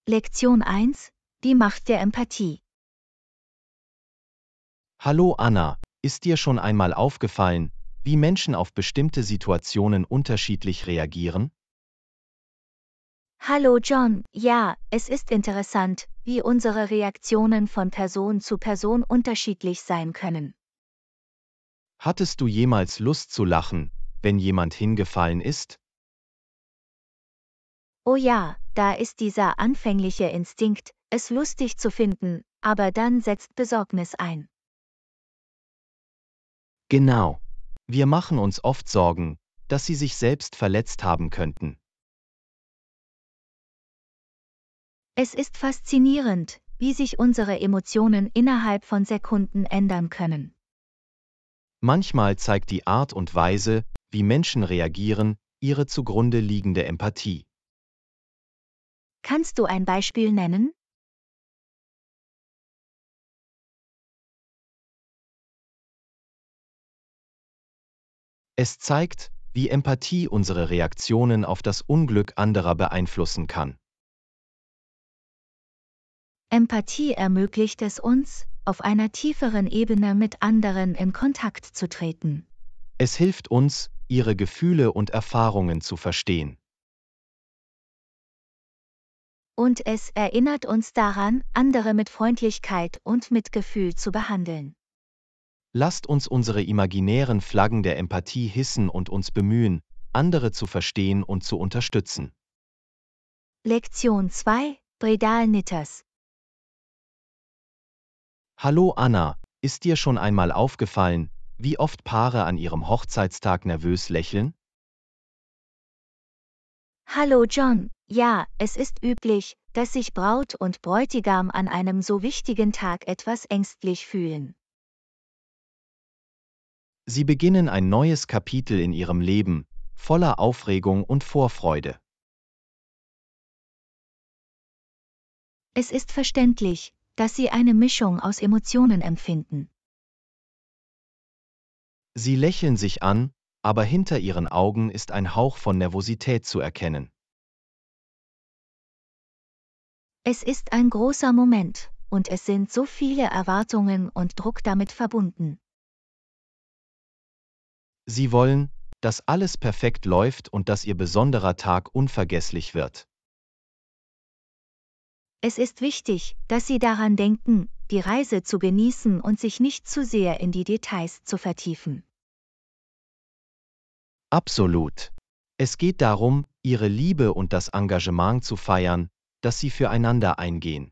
Lektion 1: Die Macht der Empathie. Hallo Anna, ist dir schon einmal aufgefallen, wie Menschen auf bestimmte Situationen unterschiedlich reagieren? Hallo John, ja, es ist interessant, wie unsere Reaktionen von Person zu Person unterschiedlich sein können. Hattest du jemals Lust zu lachen, wenn jemand hingefallen ist? Oh ja, da ist dieser anfängliche Instinkt, es lustig zu finden, aber dann setzt Besorgnis ein. Genau. Wir machen uns oft Sorgen, dass sie sich selbst verletzt haben könnten. Es ist faszinierend, wie sich unsere Emotionen innerhalb von Sekunden ändern können. Manchmal zeigt die Art und Weise, wie Menschen reagieren, ihre zugrunde liegende Empathie. Kannst du ein Beispiel nennen? Es zeigt, wie Empathie unsere Reaktionen auf das Unglück anderer beeinflussen kann. Empathie ermöglicht es uns, auf einer tieferen Ebene mit anderen in Kontakt zu treten. Es hilft uns, ihre Gefühle und Erfahrungen zu verstehen. Und es erinnert uns daran, andere mit Freundlichkeit und Mitgefühl zu behandeln. Lasst uns unsere imaginären Flaggen der Empathie hissen und uns bemühen, andere zu verstehen und zu unterstützen. Lektion 2: Bredal Knitters. Hallo Anna, ist dir schon einmal aufgefallen, wie oft Paare an ihrem Hochzeitstag nervös lächeln? Hallo John, ja, es ist üblich, dass sich Braut und Bräutigam an einem so wichtigen Tag etwas ängstlich fühlen. Sie beginnen ein neues Kapitel in ihrem Leben, voller Aufregung und Vorfreude. Es ist verständlich, dass sie eine Mischung aus Emotionen empfinden. Sie lächeln sich an, aber hinter ihren Augen ist ein Hauch von Nervosität zu erkennen. Es ist ein großer Moment, und es sind so viele Erwartungen und Druck damit verbunden. Sie wollen, dass alles perfekt läuft und dass ihr besonderer Tag unvergesslich wird. Es ist wichtig, dass Sie daran denken, die Reise zu genießen und sich nicht zu sehr in die Details zu vertiefen. Absolut. Es geht darum, ihre Liebe und das Engagement zu feiern, das sie füreinander eingehen.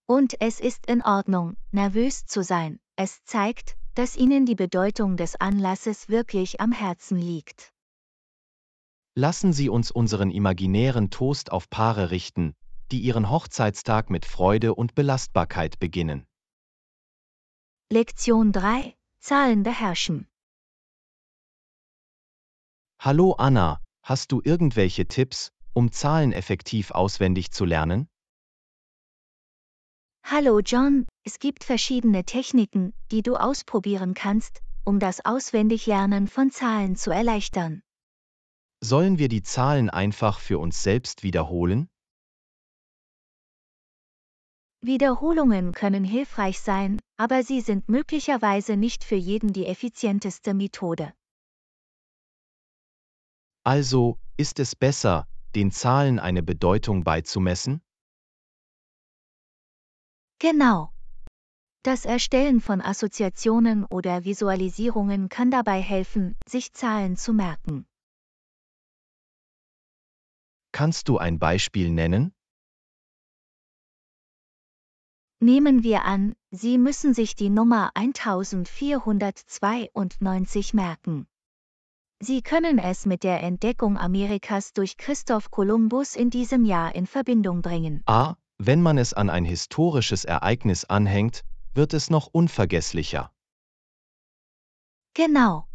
Und es ist in Ordnung, nervös zu sein. Es zeigt, dass Ihnen die Bedeutung des Anlasses wirklich am Herzen liegt. Lassen Sie uns unseren imaginären Toast auf Paare richten, die ihren Hochzeitstag mit Freude und Belastbarkeit beginnen. Lektion 3: Zahlen beherrschen. Hallo Anna, hast du irgendwelche Tipps, um Zahlen effektiv auswendig zu lernen? Hallo John, es gibt verschiedene Techniken, die du ausprobieren kannst, um das Auswendiglernen von Zahlen zu erleichtern. Sollen wir die Zahlen einfach für uns selbst wiederholen? Wiederholungen können hilfreich sein, aber sie sind möglicherweise nicht für jeden die effizienteste Methode. Also, ist es besser, den Zahlen eine Bedeutung beizumessen? Genau. Das Erstellen von Assoziationen oder Visualisierungen kann dabei helfen, sich Zahlen zu merken. Kannst du ein Beispiel nennen? Nehmen wir an, Sie müssen sich die Nummer 1492 merken. Sie können es mit der Entdeckung Amerikas durch Christoph Kolumbus in diesem Jahr in Verbindung bringen. Wenn man es an ein historisches Ereignis anhängt, wird es noch unvergesslicher. Genau.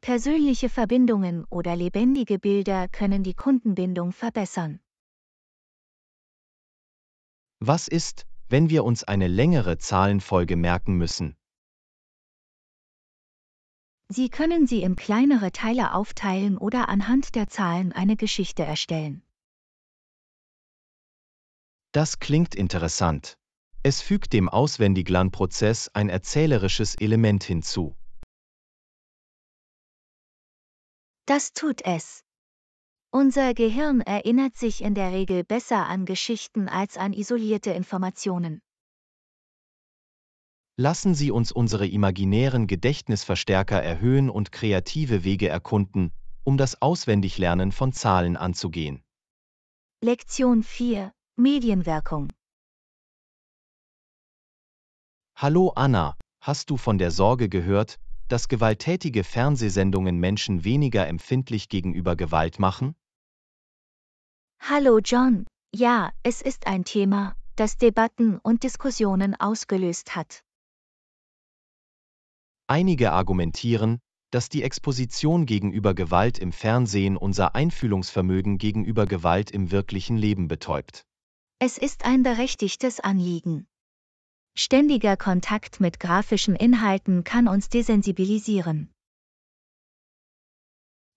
Persönliche Verbindungen oder lebendige Bilder können die Kundenbindung verbessern. Was ist, wenn wir uns eine längere Zahlenfolge merken müssen? Sie können sie in kleinere Teile aufteilen oder anhand der Zahlen eine Geschichte erstellen. Das klingt interessant. Es fügt dem Auswendiglernprozess ein erzählerisches Element hinzu. Das tut es. Unser Gehirn erinnert sich in der Regel besser an Geschichten als an isolierte Informationen. Lassen Sie uns unsere imaginären Gedächtnisverstärker erhöhen und kreative Wege erkunden, um das Auswendiglernen von Zahlen anzugehen. Lektion 4: Medienwirkung. Hallo Anna, hast du von der Sorge gehört, dass gewalttätige Fernsehsendungen Menschen weniger empfindlich gegenüber Gewalt machen? Hallo John, ja, es ist ein Thema, das Debatten und Diskussionen ausgelöst hat. Einige argumentieren, dass die Exposition gegenüber Gewalt im Fernsehen unser Einfühlungsvermögen gegenüber Gewalt im wirklichen Leben betäubt. Es ist ein berechtigtes Anliegen. Ständiger Kontakt mit grafischen Inhalten kann uns desensibilisieren.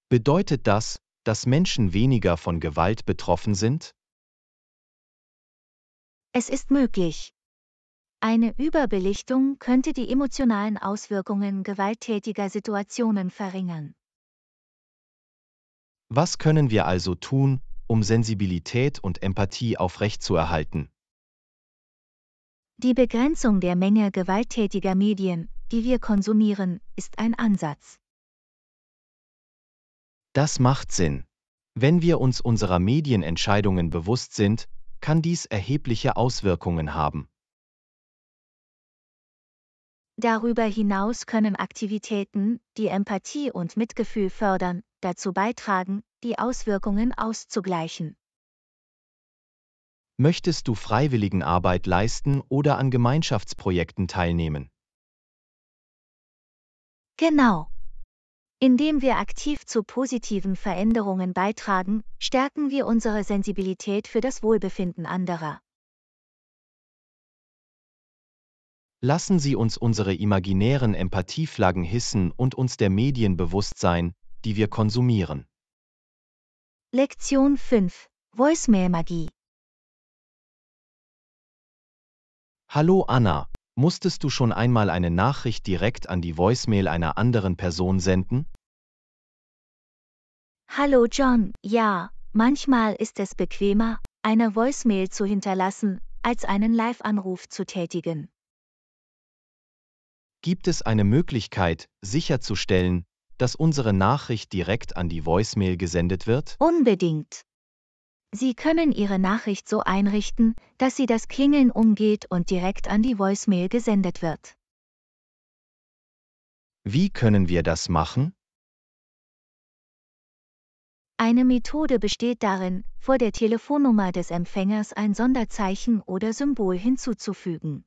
Bedeutet das, dass Menschen weniger von Gewalt betroffen sind? Es ist möglich. Eine Überbelichtung könnte die emotionalen Auswirkungen gewalttätiger Situationen verringern. Was können wir also tun, um Sensibilität und Empathie aufrechtzuerhalten? Die Begrenzung der Menge gewalttätiger Medien, die wir konsumieren, ist ein Ansatz. Das macht Sinn. Wenn wir uns unserer Medienentscheidungen bewusst sind, kann dies erhebliche Auswirkungen haben. Darüber hinaus können Aktivitäten, die Empathie und Mitgefühl fördern, dazu beitragen, die Auswirkungen auszugleichen. Möchtest du Freiwilligenarbeit leisten oder an Gemeinschaftsprojekten teilnehmen? Genau. Indem wir aktiv zu positiven Veränderungen beitragen, stärken wir unsere Sensibilität für das Wohlbefinden anderer. Lassen Sie uns unsere imaginären Empathieflaggen hissen und uns der Medien bewusst sein, die wir konsumieren. Lektion 5: Voicemail-Magie. Hallo Anna, musstest du schon einmal eine Nachricht direkt an die Voicemail einer anderen Person senden? Hallo John, ja, manchmal ist es bequemer, eine Voicemail zu hinterlassen, als einen Live-Anruf zu tätigen. Gibt es eine Möglichkeit, sicherzustellen, dass unsere Nachricht direkt an die Voicemail gesendet wird? Unbedingt. Sie können Ihre Nachricht so einrichten, dass sie das Klingeln umgeht und direkt an die Voicemail gesendet wird. Wie können wir das machen? Eine Methode besteht darin, vor der Telefonnummer des Empfängers ein Sonderzeichen oder Symbol hinzuzufügen.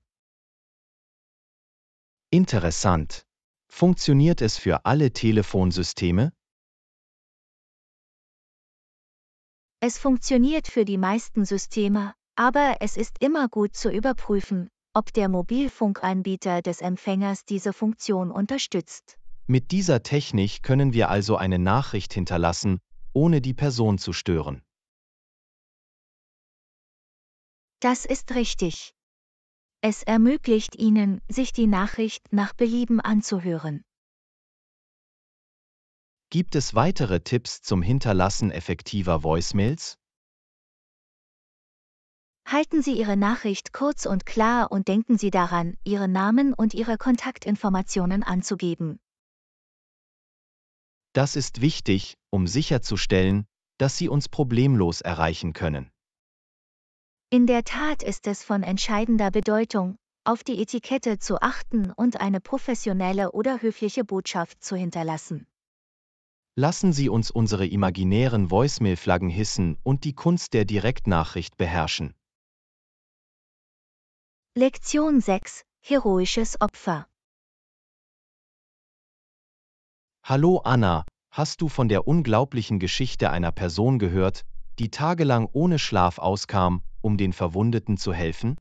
Interessant. Funktioniert es für alle Telefonsysteme? Es funktioniert für die meisten Systeme, aber es ist immer gut zu überprüfen, ob der Mobilfunkanbieter des Empfängers diese Funktion unterstützt. Mit dieser Technik können wir also eine Nachricht hinterlassen, ohne die Person zu stören. Das ist richtig. Es ermöglicht Ihnen, sich die Nachricht nach Belieben anzuhören. Gibt es weitere Tipps zum Hinterlassen effektiver Voicemails? Halten Sie Ihre Nachricht kurz und klar und denken Sie daran, Ihren Namen und Ihre Kontaktinformationen anzugeben. Das ist wichtig, um sicherzustellen, dass Sie uns problemlos erreichen können. In der Tat ist es von entscheidender Bedeutung, auf die Etikette zu achten und eine professionelle oder höfliche Botschaft zu hinterlassen. Lassen Sie uns unsere imaginären Voicemail-Flaggen hissen und die Kunst der Direktnachricht beherrschen. Lektion 6: Heroisches Opfer. Hallo Anna, hast du von der unglaublichen Geschichte einer Person gehört, die tagelang ohne Schlaf auskam, um den Verwundeten zu helfen?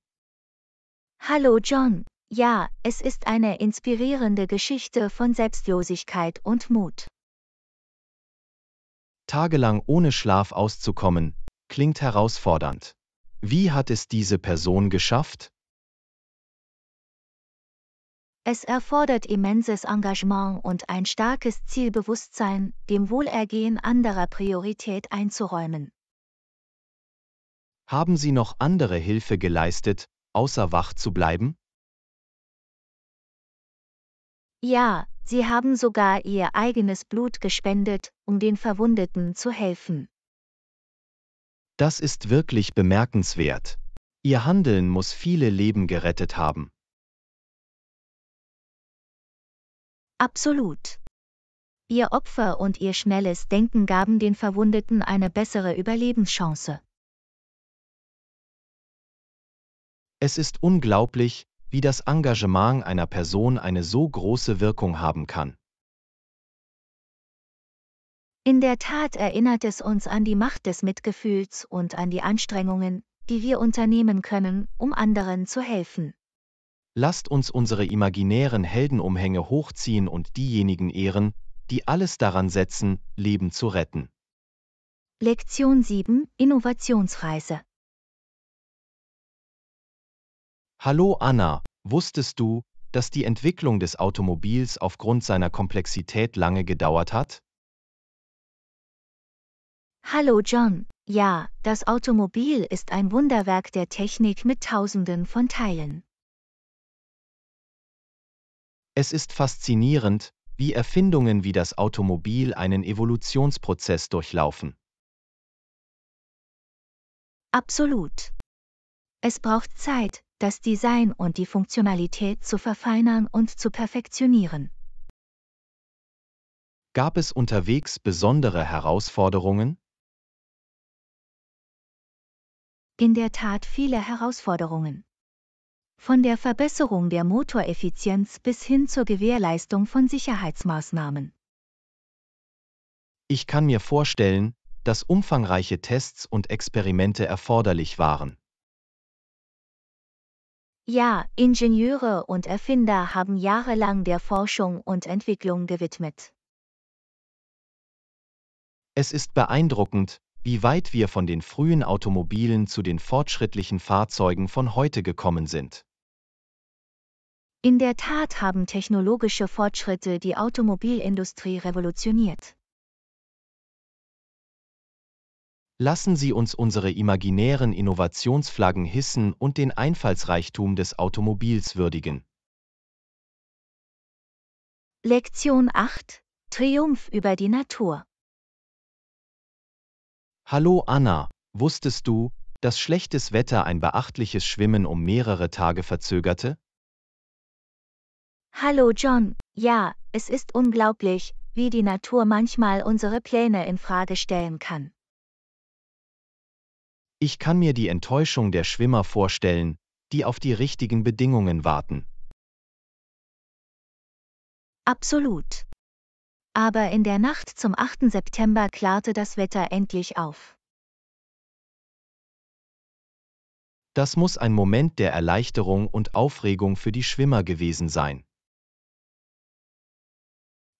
Hallo John, ja, es ist eine inspirierende Geschichte von Selbstlosigkeit und Mut. Tagelang ohne Schlaf auszukommen, klingt herausfordernd. Wie hat es diese Person geschafft? Es erfordert immenses Engagement und ein starkes Zielbewusstsein, dem Wohlergehen anderer Priorität einzuräumen. Haben Sie noch andere Hilfe geleistet, außer wach zu bleiben? Ja, sie haben sogar ihr eigenes Blut gespendet, um den Verwundeten zu helfen. Das ist wirklich bemerkenswert. Ihr Handeln muss viele Leben gerettet haben. Absolut. Ihr Opfer und ihr schnelles Denken gaben den Verwundeten eine bessere Überlebenschance. Es ist unglaublich, wie das Engagement einer Person eine so große Wirkung haben kann. In der Tat erinnert es uns an die Macht des Mitgefühls und an die Anstrengungen, die wir unternehmen können, um anderen zu helfen. Lasst uns unsere imaginären Heldenumhänge hochziehen und diejenigen ehren, die alles daran setzen, Leben zu retten. Lektion 7: Innovationsreise. Hallo Anna, wusstest du, dass die Entwicklung des Automobils aufgrund seiner Komplexität lange gedauert hat? Hallo John, ja, das Automobil ist ein Wunderwerk der Technik mit Tausenden von Teilen. Es ist faszinierend, wie Erfindungen wie das Automobil einen Evolutionsprozess durchlaufen. Absolut. Es braucht Zeit, das Design und die Funktionalität zu verfeinern und zu perfektionieren. Gab es unterwegs besondere Herausforderungen? In der Tat viele Herausforderungen. Von der Verbesserung der Motoreffizienz bis hin zur Gewährleistung von Sicherheitsmaßnahmen. Ich kann mir vorstellen, dass umfangreiche Tests und Experimente erforderlich waren. Ja, Ingenieure und Erfinder haben jahrelang der Forschung und Entwicklung gewidmet. Es ist beeindruckend, wie weit wir von den frühen Automobilen zu den fortschrittlichen Fahrzeugen von heute gekommen sind. In der Tat haben technologische Fortschritte die Automobilindustrie revolutioniert. Lassen Sie uns unsere imaginären Innovationsflaggen hissen und den Einfallsreichtum des Automobils würdigen. Lektion 8: Triumph über die Natur. Hallo Anna, wusstest du, dass schlechtes Wetter ein beachtliches Schwimmen um mehrere Tage verzögerte? Hallo John, ja, es ist unglaublich, wie die Natur manchmal unsere Pläne in Frage stellen kann. Ich kann mir die Enttäuschung der Schwimmer vorstellen, die auf die richtigen Bedingungen warten. Absolut. Aber in der Nacht zum 8. September klarte das Wetter endlich auf. Das muss ein Moment der Erleichterung und Aufregung für die Schwimmer gewesen sein.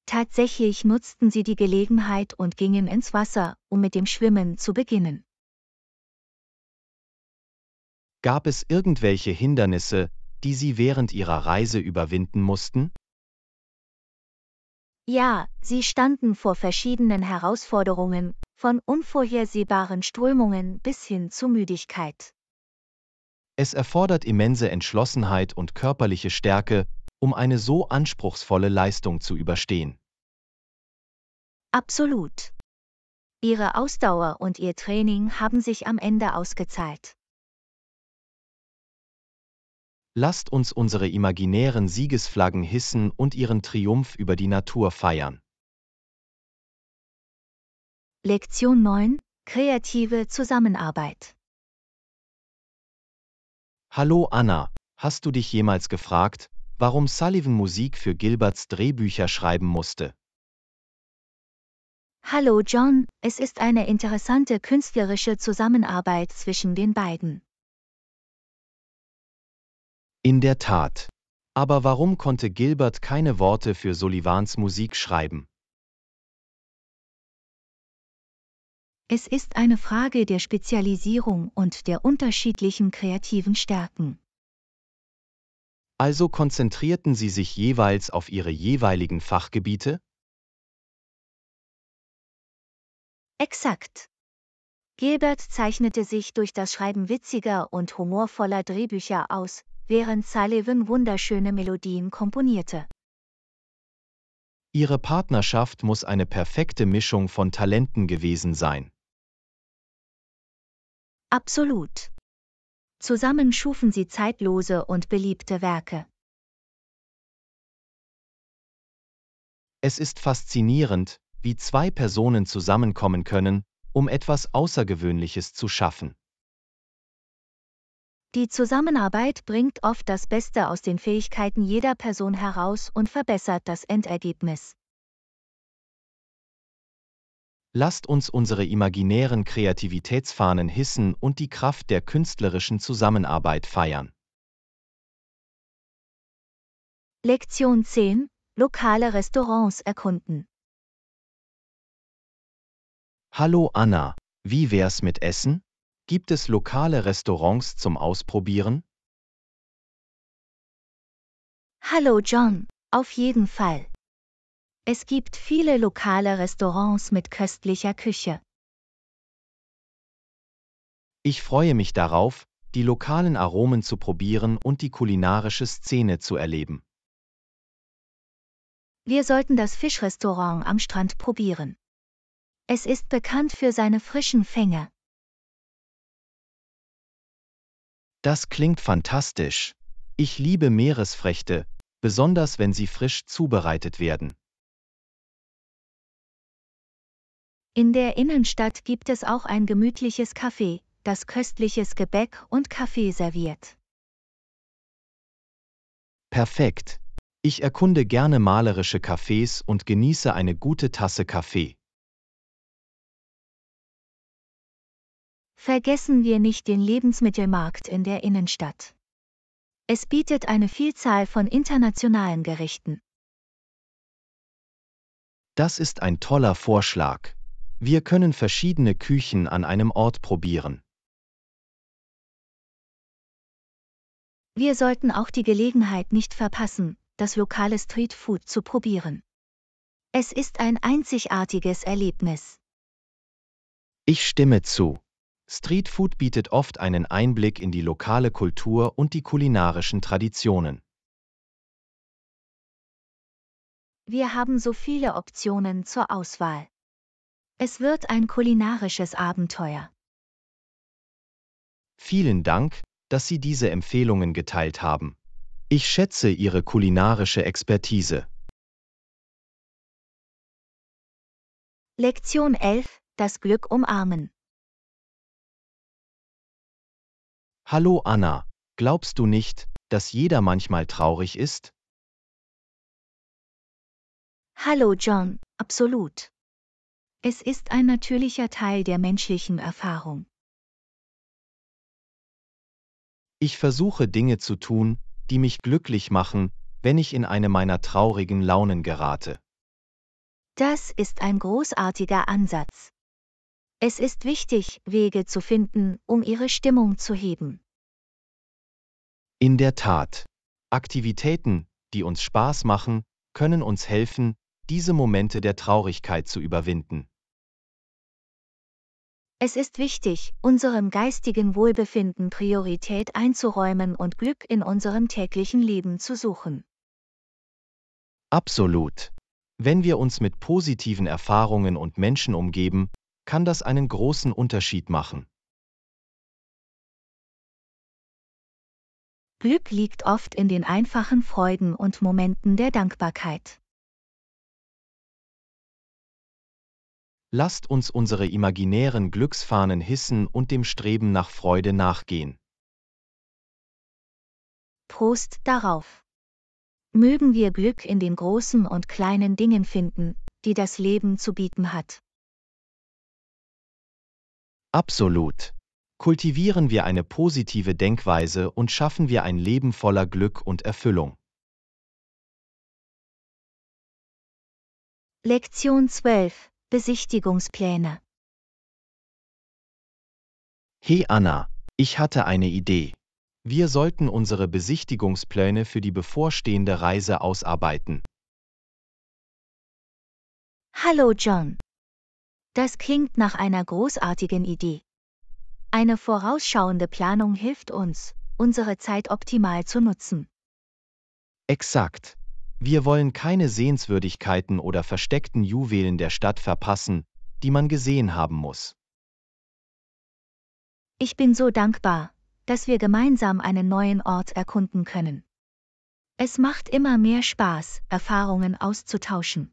Tatsächlich nutzten sie die Gelegenheit und gingen ins Wasser, um mit dem Schwimmen zu beginnen. Gab es irgendwelche Hindernisse, die Sie während Ihrer Reise überwinden mussten? Ja, sie standen vor verschiedenen Herausforderungen, von unvorhersehbaren Strömungen bis hin zu Müdigkeit. Es erfordert immense Entschlossenheit und körperliche Stärke, um eine so anspruchsvolle Leistung zu überstehen. Absolut. Ihre Ausdauer und ihr Training haben sich am Ende ausgezahlt. Lasst uns unsere imaginären Siegesflaggen hissen und ihren Triumph über die Natur feiern. Lektion 9: Kreative Zusammenarbeit. Hallo Anna, hast du dich jemals gefragt, warum Sullivan Musik für Gilberts Drehbücher schreiben musste? Hallo John, es ist eine interessante künstlerische Zusammenarbeit zwischen den beiden. In der Tat. Aber warum konnte Gilbert keine Worte für Sullivans Musik schreiben? Es ist eine Frage der Spezialisierung und der unterschiedlichen kreativen Stärken. Also konzentrierten Sie sich jeweils auf Ihre jeweiligen Fachgebiete? Exakt. Gilbert zeichnete sich durch das Schreiben witziger und humorvoller Drehbücher aus, während Sullivan wunderschöne Melodien komponierte. Ihre Partnerschaft muss eine perfekte Mischung von Talenten gewesen sein. Absolut. Zusammen schufen sie zeitlose und beliebte Werke. Es ist faszinierend, wie zwei Personen zusammenkommen können, um etwas Außergewöhnliches zu schaffen. Die Zusammenarbeit bringt oft das Beste aus den Fähigkeiten jeder Person heraus und verbessert das Endergebnis. Lasst uns unsere imaginären Kreativitätsfahnen hissen und die Kraft der künstlerischen Zusammenarbeit feiern. Lektion 10: Lokale Restaurants erkunden. Hallo Anna, wie wär's mit Essen? Gibt es lokale Restaurants zum Ausprobieren? Hallo John, auf jeden Fall. Es gibt viele lokale Restaurants mit köstlicher Küche. Ich freue mich darauf, die lokalen Aromen zu probieren und die kulinarische Szene zu erleben. Wir sollten das Fischrestaurant am Strand probieren. Es ist bekannt für seine frischen Fänge. Das klingt fantastisch. Ich liebe Meeresfrüchte, besonders wenn sie frisch zubereitet werden. In der Innenstadt gibt es auch ein gemütliches Café, das köstliches Gebäck und Kaffee serviert. Perfekt. Ich erkunde gerne malerische Cafés und genieße eine gute Tasse Kaffee. Vergessen wir nicht den Lebensmittelmarkt in der Innenstadt. Es bietet eine Vielzahl von internationalen Gerichten. Das ist ein toller Vorschlag. Wir können verschiedene Küchen an einem Ort probieren. Wir sollten auch die Gelegenheit nicht verpassen, das lokale Streetfood zu probieren. Es ist ein einzigartiges Erlebnis. Ich stimme zu. Streetfood bietet oft einen Einblick in die lokale Kultur und die kulinarischen Traditionen. Wir haben so viele Optionen zur Auswahl. Es wird ein kulinarisches Abenteuer. Vielen Dank, dass Sie diese Empfehlungen geteilt haben. Ich schätze Ihre kulinarische Expertise. Lektion 11: Das Glück umarmen. Hallo Anna, glaubst du nicht, dass jeder manchmal traurig ist? Hallo John, absolut. Es ist ein natürlicher Teil der menschlichen Erfahrung. Ich versuche Dinge zu tun, die mich glücklich machen, wenn ich in eine meiner traurigen Launen gerate. Das ist ein großartiger Ansatz. Es ist wichtig, Wege zu finden, um ihre Stimmung zu heben. In der Tat. Aktivitäten, die uns Spaß machen, können uns helfen, diese Momente der Traurigkeit zu überwinden. Es ist wichtig, unserem geistigen Wohlbefinden Priorität einzuräumen und Glück in unserem täglichen Leben zu suchen. Absolut. Wenn wir uns mit positiven Erfahrungen und Menschen umgeben, kann das einen großen Unterschied machen. Glück liegt oft in den einfachen Freuden und Momenten der Dankbarkeit. Lasst uns unsere imaginären Glücksfahnen hissen und dem Streben nach Freude nachgehen. Prost darauf! Mögen wir Glück in den großen und kleinen Dingen finden, die das Leben zu bieten hat. Absolut. Kultivieren wir eine positive Denkweise und schaffen wir ein Leben voller Glück und Erfüllung. Lektion 12: Besichtigungspläne. Hey Anna, ich hatte eine Idee. Wir sollten unsere Besichtigungspläne für die bevorstehende Reise ausarbeiten. Hallo John. Das klingt nach einer großartigen Idee. Eine vorausschauende Planung hilft uns, unsere Zeit optimal zu nutzen. Exakt. Wir wollen keine Sehenswürdigkeiten oder versteckten Juwelen der Stadt verpassen, die man gesehen haben muss. Ich bin so dankbar, dass wir gemeinsam einen neuen Ort erkunden können. Es macht immer mehr Spaß, Erfahrungen auszutauschen.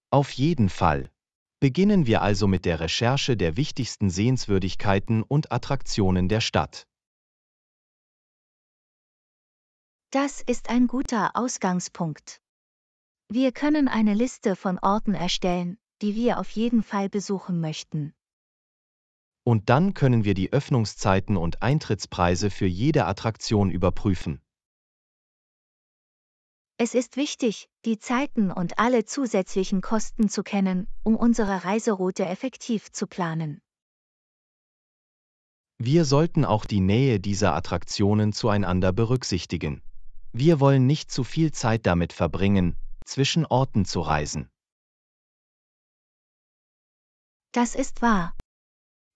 Auf jeden Fall. Beginnen wir also mit der Recherche der wichtigsten Sehenswürdigkeiten und Attraktionen der Stadt. Das ist ein guter Ausgangspunkt. Wir können eine Liste von Orten erstellen, die wir auf jeden Fall besuchen möchten. Und dann können wir die Öffnungszeiten und Eintrittspreise für jede Attraktion überprüfen. Es ist wichtig, die Zeiten und alle zusätzlichen Kosten zu kennen, um unsere Reiseroute effektiv zu planen. Wir sollten auch die Nähe dieser Attraktionen zueinander berücksichtigen. Wir wollen nicht zu viel Zeit damit verbringen, zwischen Orten zu reisen. Das ist wahr.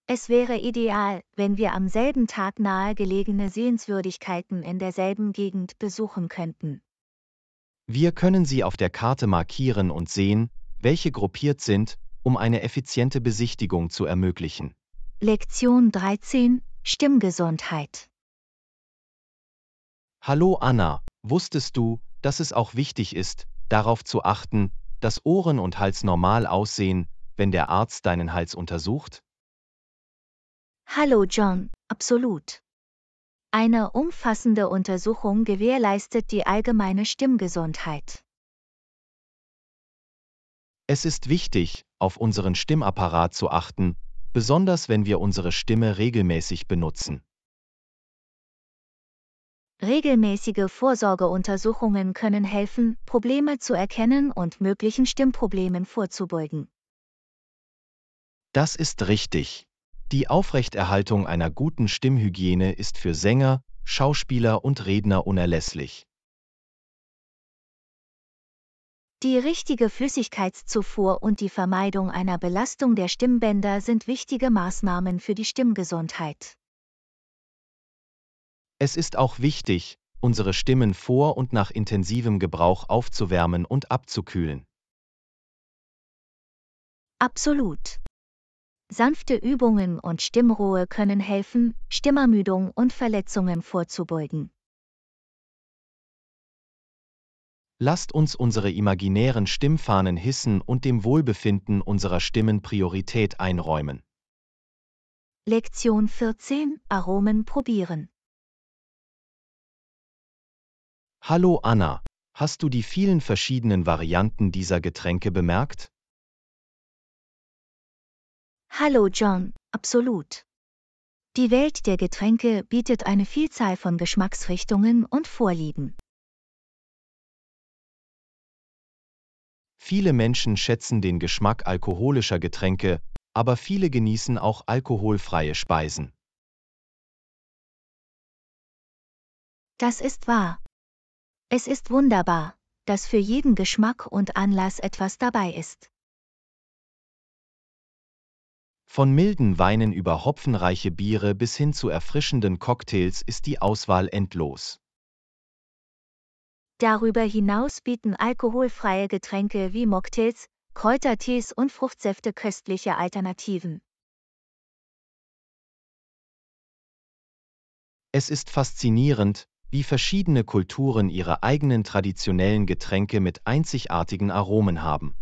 Es wäre ideal, wenn wir am selben Tag nahegelegene Sehenswürdigkeiten in derselben Gegend besuchen könnten. Wir können sie auf der Karte markieren und sehen, welche gruppiert sind, um eine effiziente Besichtigung zu ermöglichen. Lektion 13: Stimmgesundheit. Hallo Anna, wusstest du, dass es auch wichtig ist, darauf zu achten, dass Ohren und Hals normal aussehen, wenn der Arzt deinen Hals untersucht? Hallo John, absolut. Eine umfassende Untersuchung gewährleistet die allgemeine Stimmgesundheit. Es ist wichtig, auf unseren Stimmapparat zu achten, besonders wenn wir unsere Stimme regelmäßig benutzen. Regelmäßige Vorsorgeuntersuchungen können helfen, Probleme zu erkennen und möglichen Stimmproblemen vorzubeugen. Das ist richtig. Die Aufrechterhaltung einer guten Stimmhygiene ist für Sänger, Schauspieler und Redner unerlässlich. Die richtige Flüssigkeitszufuhr und die Vermeidung einer Belastung der Stimmbänder sind wichtige Maßnahmen für die Stimmgesundheit. Es ist auch wichtig, unsere Stimmen vor und nach intensivem Gebrauch aufzuwärmen und abzukühlen. Absolut. Sanfte Übungen und Stimmruhe können helfen, Stimmermüdung und Verletzungen vorzubeugen. Lasst uns unsere imaginären Stimmfahnen hissen und dem Wohlbefinden unserer Stimmen Priorität einräumen. Lektion 14: Aromen probieren. Hallo Anna, hast du die vielen verschiedenen Varianten dieser Getränke bemerkt? Hallo John, absolut. Die Welt der Getränke bietet eine Vielzahl von Geschmacksrichtungen und Vorlieben. Viele Menschen schätzen den Geschmack alkoholischer Getränke, aber viele genießen auch alkoholfreie Speisen. Das ist wahr. Es ist wunderbar, dass für jeden Geschmack und Anlass etwas dabei ist. Von milden Weinen über hopfenreiche Biere bis hin zu erfrischenden Cocktails ist die Auswahl endlos. Darüber hinaus bieten alkoholfreie Getränke wie Mocktails, Kräutertees und Fruchtsäfte köstliche Alternativen. Es ist faszinierend, wie verschiedene Kulturen ihre eigenen traditionellen Getränke mit einzigartigen Aromen haben.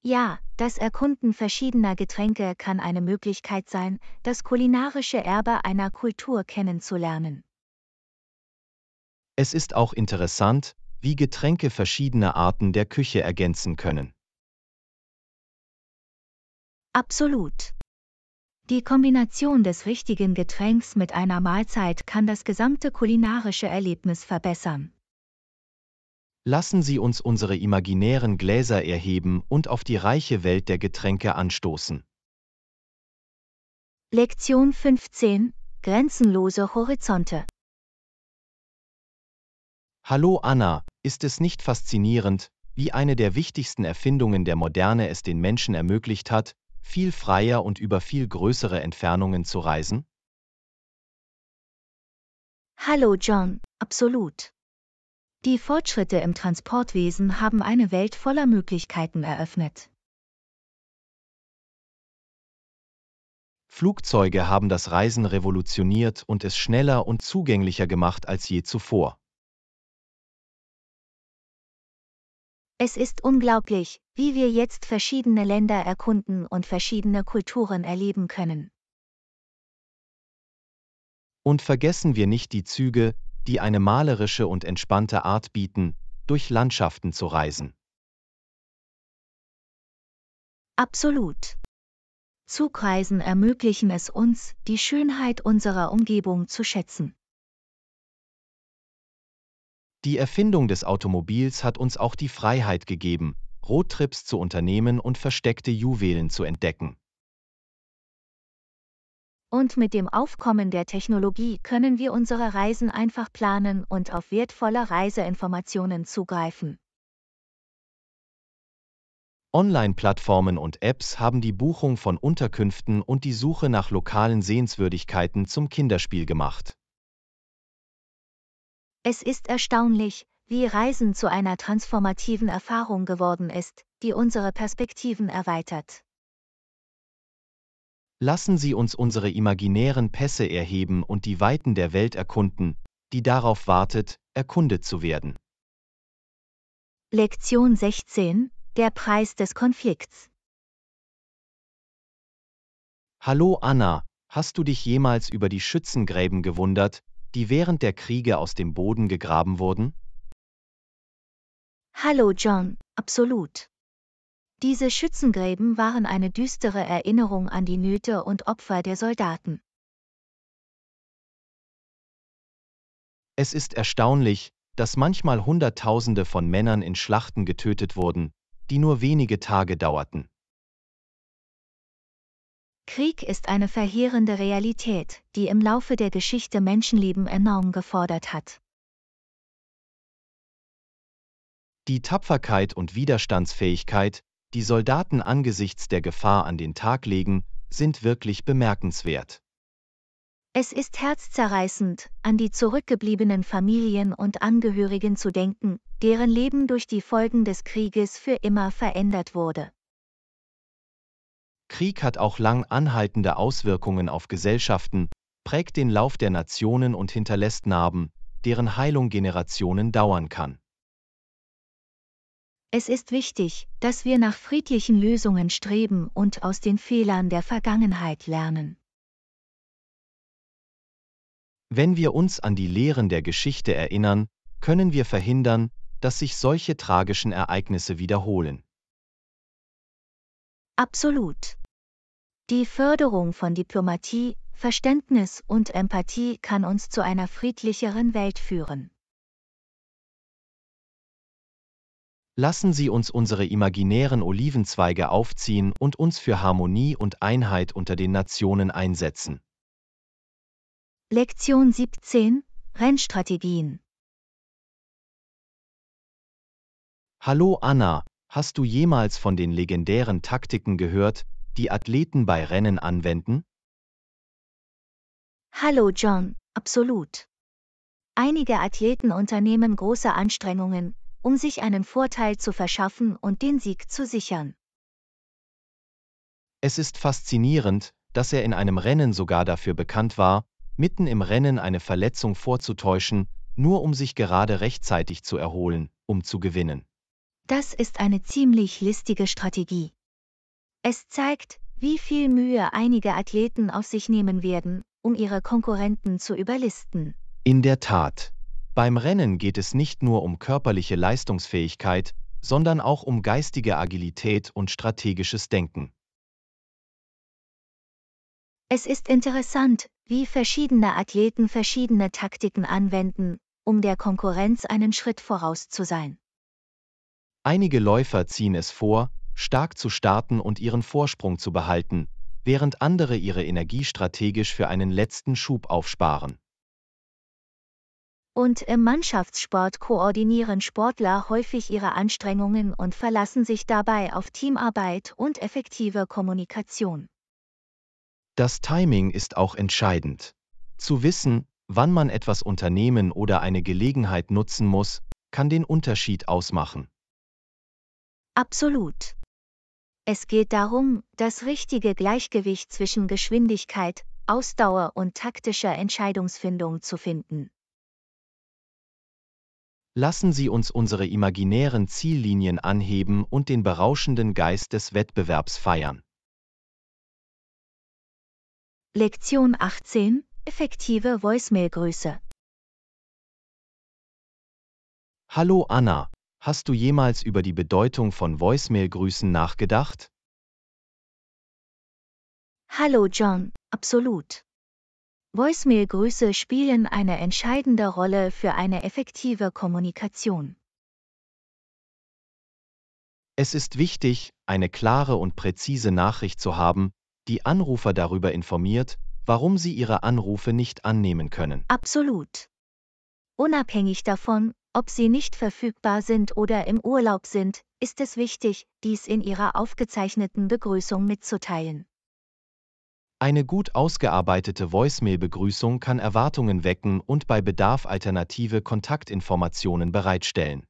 Ja, das Erkunden verschiedener Getränke kann eine Möglichkeit sein, das kulinarische Erbe einer Kultur kennenzulernen. Es ist auch interessant, wie Getränke verschiedene Arten der Küche ergänzen können. Absolut. Die Kombination des richtigen Getränks mit einer Mahlzeit kann das gesamte kulinarische Erlebnis verbessern. Lassen Sie uns unsere imaginären Gläser erheben und auf die reiche Welt der Getränke anstoßen. Lektion 15. Grenzenlose Horizonte. Hallo Anna, ist es nicht faszinierend, wie eine der wichtigsten Erfindungen der Moderne es den Menschen ermöglicht hat, viel freier und über viel größere Entfernungen zu reisen? Hallo John, absolut. Die Fortschritte im Transportwesen haben eine Welt voller Möglichkeiten eröffnet. Flugzeuge haben das Reisen revolutioniert und es schneller und zugänglicher gemacht als je zuvor. Es ist unglaublich, wie wir jetzt verschiedene Länder erkunden und verschiedene Kulturen erleben können. Und vergessen wir nicht die Züge, die eine malerische und entspannte Art bieten, durch Landschaften zu reisen. Absolut. Zugreisen ermöglichen es uns, die Schönheit unserer Umgebung zu schätzen. Die Erfindung des Automobils hat uns auch die Freiheit gegeben, Roadtrips zu unternehmen und versteckte Juwelen zu entdecken. Und mit dem Aufkommen der Technologie können wir unsere Reisen einfach planen und auf wertvolle Reiseinformationen zugreifen. Online-Plattformen und Apps haben die Buchung von Unterkünften und die Suche nach lokalen Sehenswürdigkeiten zum Kinderspiel gemacht. Es ist erstaunlich, wie Reisen zu einer transformativen Erfahrung geworden ist, die unsere Perspektiven erweitert. Lassen Sie uns unsere imaginären Pässe erheben und die Weiten der Welt erkunden, die darauf wartet, erkundet zu werden. Lektion 16. Der Preis des Konflikts. Hallo Anna, hast du dich jemals über die Schützengräben gewundert, die während der Kriege aus dem Boden gegraben wurden? Hallo John, absolut. Diese Schützengräben waren eine düstere Erinnerung an die Nöte und Opfer der Soldaten. Es ist erstaunlich, dass manchmal Hunderttausende von Männern in Schlachten getötet wurden, die nur wenige Tage dauerten. Krieg ist eine verheerende Realität, die im Laufe der Geschichte Menschenleben enorm gefordert hat. Die Tapferkeit und Widerstandsfähigkeit, die Soldaten angesichts der Gefahr an den Tag legen, sind wirklich bemerkenswert. Es ist herzzerreißend, an die zurückgebliebenen Familien und Angehörigen zu denken, deren Leben durch die Folgen des Krieges für immer verändert wurde. Krieg hat auch lang anhaltende Auswirkungen auf Gesellschaften, prägt den Lauf der Nationen und hinterlässt Narben, deren Heilung Generationen dauern kann. Es ist wichtig, dass wir nach friedlichen Lösungen streben und aus den Fehlern der Vergangenheit lernen. Wenn wir uns an die Lehren der Geschichte erinnern, können wir verhindern, dass sich solche tragischen Ereignisse wiederholen. Absolut. Die Förderung von Diplomatie, Verständnis und Empathie kann uns zu einer friedlicheren Welt führen. Lassen Sie uns unsere imaginären Olivenzweige aufziehen und uns für Harmonie und Einheit unter den Nationen einsetzen. Lektion 17. Rennstrategien. Hallo Anna, hast du jemals von den legendären Taktiken gehört, die Athleten bei Rennen anwenden? Hallo John, absolut. Einige Athleten unternehmen große Anstrengungen, um sich einen Vorteil zu verschaffen und den Sieg zu sichern. Es ist faszinierend, dass er in einem Rennen sogar dafür bekannt war, mitten im Rennen eine Verletzung vorzutäuschen, nur um sich gerade rechtzeitig zu erholen, um zu gewinnen. Das ist eine ziemlich listige Strategie. Es zeigt, wie viel Mühe einige Athleten auf sich nehmen werden, um ihre Konkurrenten zu überlisten. In der Tat. Beim Rennen geht es nicht nur um körperliche Leistungsfähigkeit, sondern auch um geistige Agilität und strategisches Denken. Es ist interessant, wie verschiedene Athleten verschiedene Taktiken anwenden, um der Konkurrenz einen Schritt voraus zu sein. Einige Läufer ziehen es vor, stark zu starten und ihren Vorsprung zu behalten, während andere ihre Energie strategisch für einen letzten Schub aufsparen. Und im Mannschaftssport koordinieren Sportler häufig ihre Anstrengungen und verlassen sich dabei auf Teamarbeit und effektive Kommunikation. Das Timing ist auch entscheidend. Zu wissen, wann man etwas unternehmen oder eine Gelegenheit nutzen muss, kann den Unterschied ausmachen. Absolut. Es geht darum, das richtige Gleichgewicht zwischen Geschwindigkeit, Ausdauer und taktischer Entscheidungsfindung zu finden. Lassen Sie uns unsere imaginären Ziellinien anheben und den berauschenden Geist des Wettbewerbs feiern. Lektion 18: Effektive Voicemail-Grüße. Hallo Anna, hast du jemals über die Bedeutung von Voicemail-Grüßen nachgedacht? Hallo John, absolut. Voicemail-Grüße spielen eine entscheidende Rolle für eine effektive Kommunikation. Es ist wichtig, eine klare und präzise Nachricht zu haben, die Anrufer darüber informiert, warum sie ihre Anrufe nicht annehmen können. Absolut. Unabhängig davon, ob sie nicht verfügbar sind oder im Urlaub sind, ist es wichtig, dies in ihrer aufgezeichneten Begrüßung mitzuteilen. Eine gut ausgearbeitete Voicemail-Begrüßung kann Erwartungen wecken und bei Bedarf alternative Kontaktinformationen bereitstellen.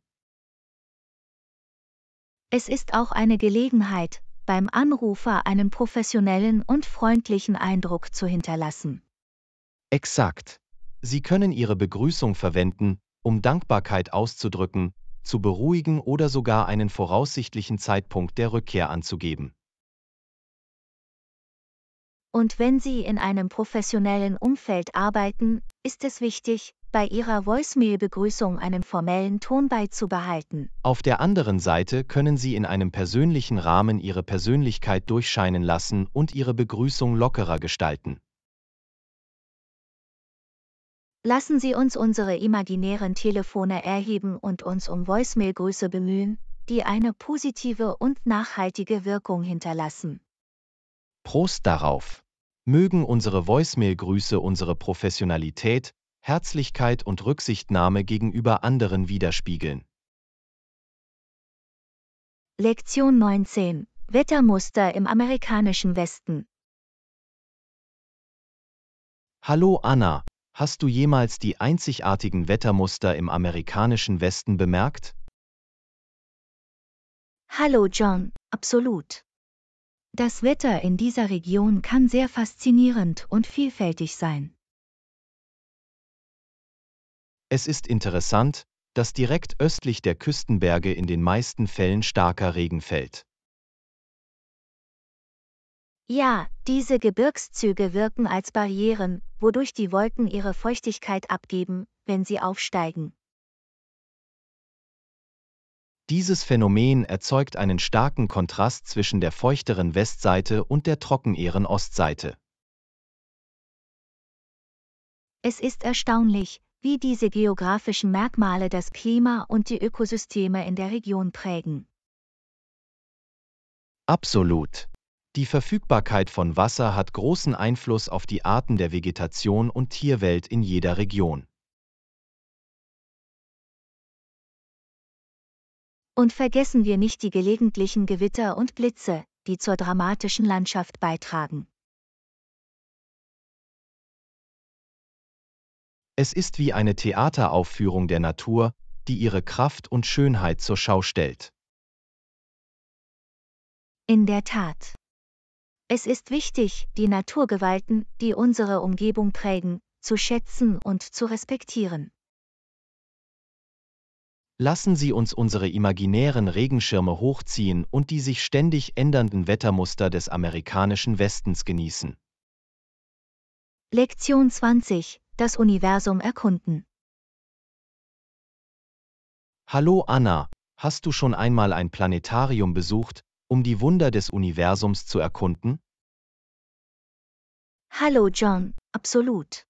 Es ist auch eine Gelegenheit, beim Anrufer einen professionellen und freundlichen Eindruck zu hinterlassen. Exakt. Sie können Ihre Begrüßung verwenden, um Dankbarkeit auszudrücken, zu beruhigen oder sogar einen voraussichtlichen Zeitpunkt der Rückkehr anzugeben. Und wenn Sie in einem professionellen Umfeld arbeiten, ist es wichtig, bei Ihrer Voicemail-Begrüßung einen formellen Ton beizubehalten. Auf der anderen Seite können Sie in einem persönlichen Rahmen Ihre Persönlichkeit durchscheinen lassen und Ihre Begrüßung lockerer gestalten. Lassen Sie uns unsere imaginären Telefone erheben und uns um Voicemail-Grüße bemühen, die eine positive und nachhaltige Wirkung hinterlassen. Prost darauf! Mögen unsere Voicemail-Grüße unsere Professionalität, Herzlichkeit und Rücksichtnahme gegenüber anderen widerspiegeln. Lektion 19: Wettermuster im amerikanischen Westen. Hallo Anna, hast du jemals die einzigartigen Wettermuster im amerikanischen Westen bemerkt? Hallo John, absolut. Das Wetter in dieser Region kann sehr faszinierend und vielfältig sein. Es ist interessant, dass direkt östlich der Küstenberge in den meisten Fällen starker Regen fällt. Ja, diese Gebirgszüge wirken als Barrieren, wodurch die Wolken ihre Feuchtigkeit abgeben, wenn sie aufsteigen. Dieses Phänomen erzeugt einen starken Kontrast zwischen der feuchteren Westseite und der trockeneren Ostseite. Es ist erstaunlich, wie diese geografischen Merkmale das Klima und die Ökosysteme in der Region prägen. Absolut. Die Verfügbarkeit von Wasser hat großen Einfluss auf die Arten der Vegetation und Tierwelt in jeder Region. Und vergessen wir nicht die gelegentlichen Gewitter und Blitze, die zur dramatischen Landschaft beitragen. Es ist wie eine Theateraufführung der Natur, die ihre Kraft und Schönheit zur Schau stellt. In der Tat. Es ist wichtig, die Naturgewalten, die unsere Umgebung prägen, zu schätzen und zu respektieren. Lassen Sie uns unsere imaginären Regenschirme hochziehen und die sich ständig ändernden Wettermuster des amerikanischen Westens genießen. Lektion 20: Das Universum erkunden. Hallo Anna, hast du schon einmal ein Planetarium besucht, um die Wunder des Universums zu erkunden? Hallo John, absolut.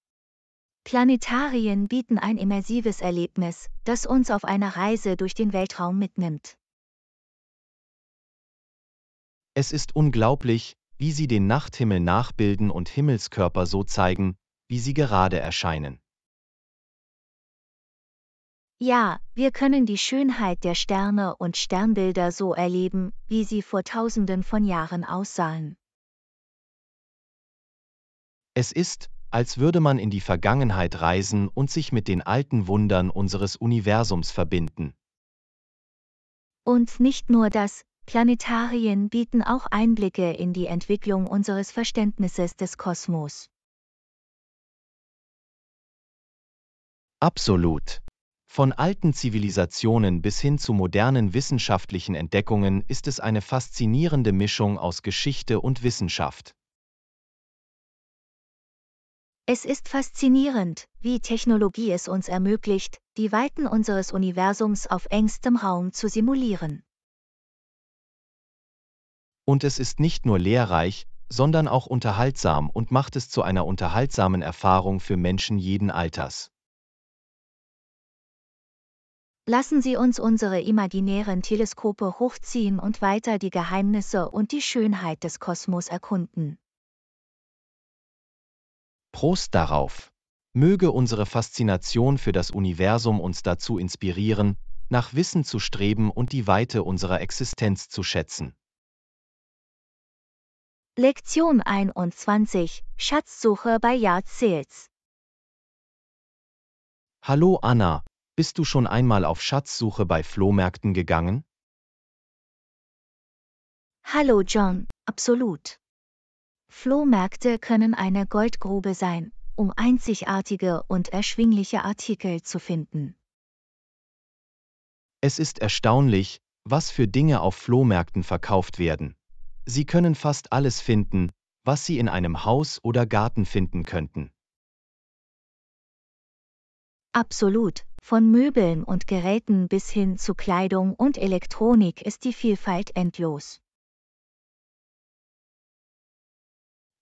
Planetarien bieten ein immersives Erlebnis, das uns auf eine Reise durch den Weltraum mitnimmt. Es ist unglaublich, wie sie den Nachthimmel nachbilden und Himmelskörper so zeigen, wie sie gerade erscheinen. Ja, wir können die Schönheit der Sterne und Sternbilder so erleben, wie sie vor Tausenden von Jahren aussahen. Es ist, als würde man in die Vergangenheit reisen und sich mit den alten Wundern unseres Universums verbinden. Und nicht nur das, Planetarien bieten auch Einblicke in die Entwicklung unseres Verständnisses des Kosmos. Absolut. Von alten Zivilisationen bis hin zu modernen wissenschaftlichen Entdeckungen ist es eine faszinierende Mischung aus Geschichte und Wissenschaft. Es ist faszinierend, wie Technologie es uns ermöglicht, die Weiten unseres Universums auf engstem Raum zu simulieren. Und es ist nicht nur lehrreich, sondern auch unterhaltsam und macht es zu einer unterhaltsamen Erfahrung für Menschen jeden Alters. Lassen Sie uns unsere imaginären Teleskope hochziehen und weiter die Geheimnisse und die Schönheit des Kosmos erkunden. Prost darauf! Möge unsere Faszination für das Universum uns dazu inspirieren, nach Wissen zu streben und die Weite unserer Existenz zu schätzen. Lektion 21: Schatzsuche bei Yard Sales. Hallo Anna, bist du schon einmal auf Schatzsuche bei Flohmärkten gegangen? Hallo John, absolut. Flohmärkte können eine Goldgrube sein, um einzigartige und erschwingliche Artikel zu finden. Es ist erstaunlich, was für Dinge auf Flohmärkten verkauft werden. Sie können fast alles finden, was Sie in einem Haus oder Garten finden könnten. Absolut, von Möbeln und Geräten bis hin zu Kleidung und Elektronik ist die Vielfalt endlos.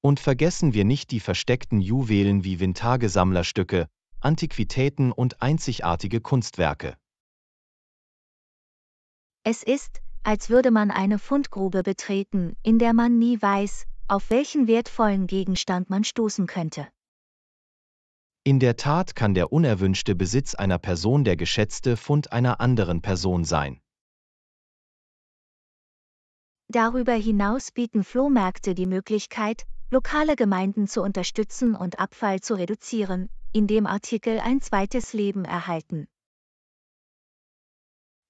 Und vergessen wir nicht die versteckten Juwelen wie Vintage-Sammlerstücke, Antiquitäten und einzigartige Kunstwerke. Es ist, als würde man eine Fundgrube betreten, in der man nie weiß, auf welchen wertvollen Gegenstand man stoßen könnte. In der Tat kann der unerwünschte Besitz einer Person der geschätzte Fund einer anderen Person sein. Darüber hinaus bieten Flohmärkte die Möglichkeit, lokale Gemeinden zu unterstützen und Abfall zu reduzieren, indem Artikel ein zweites Leben erhalten.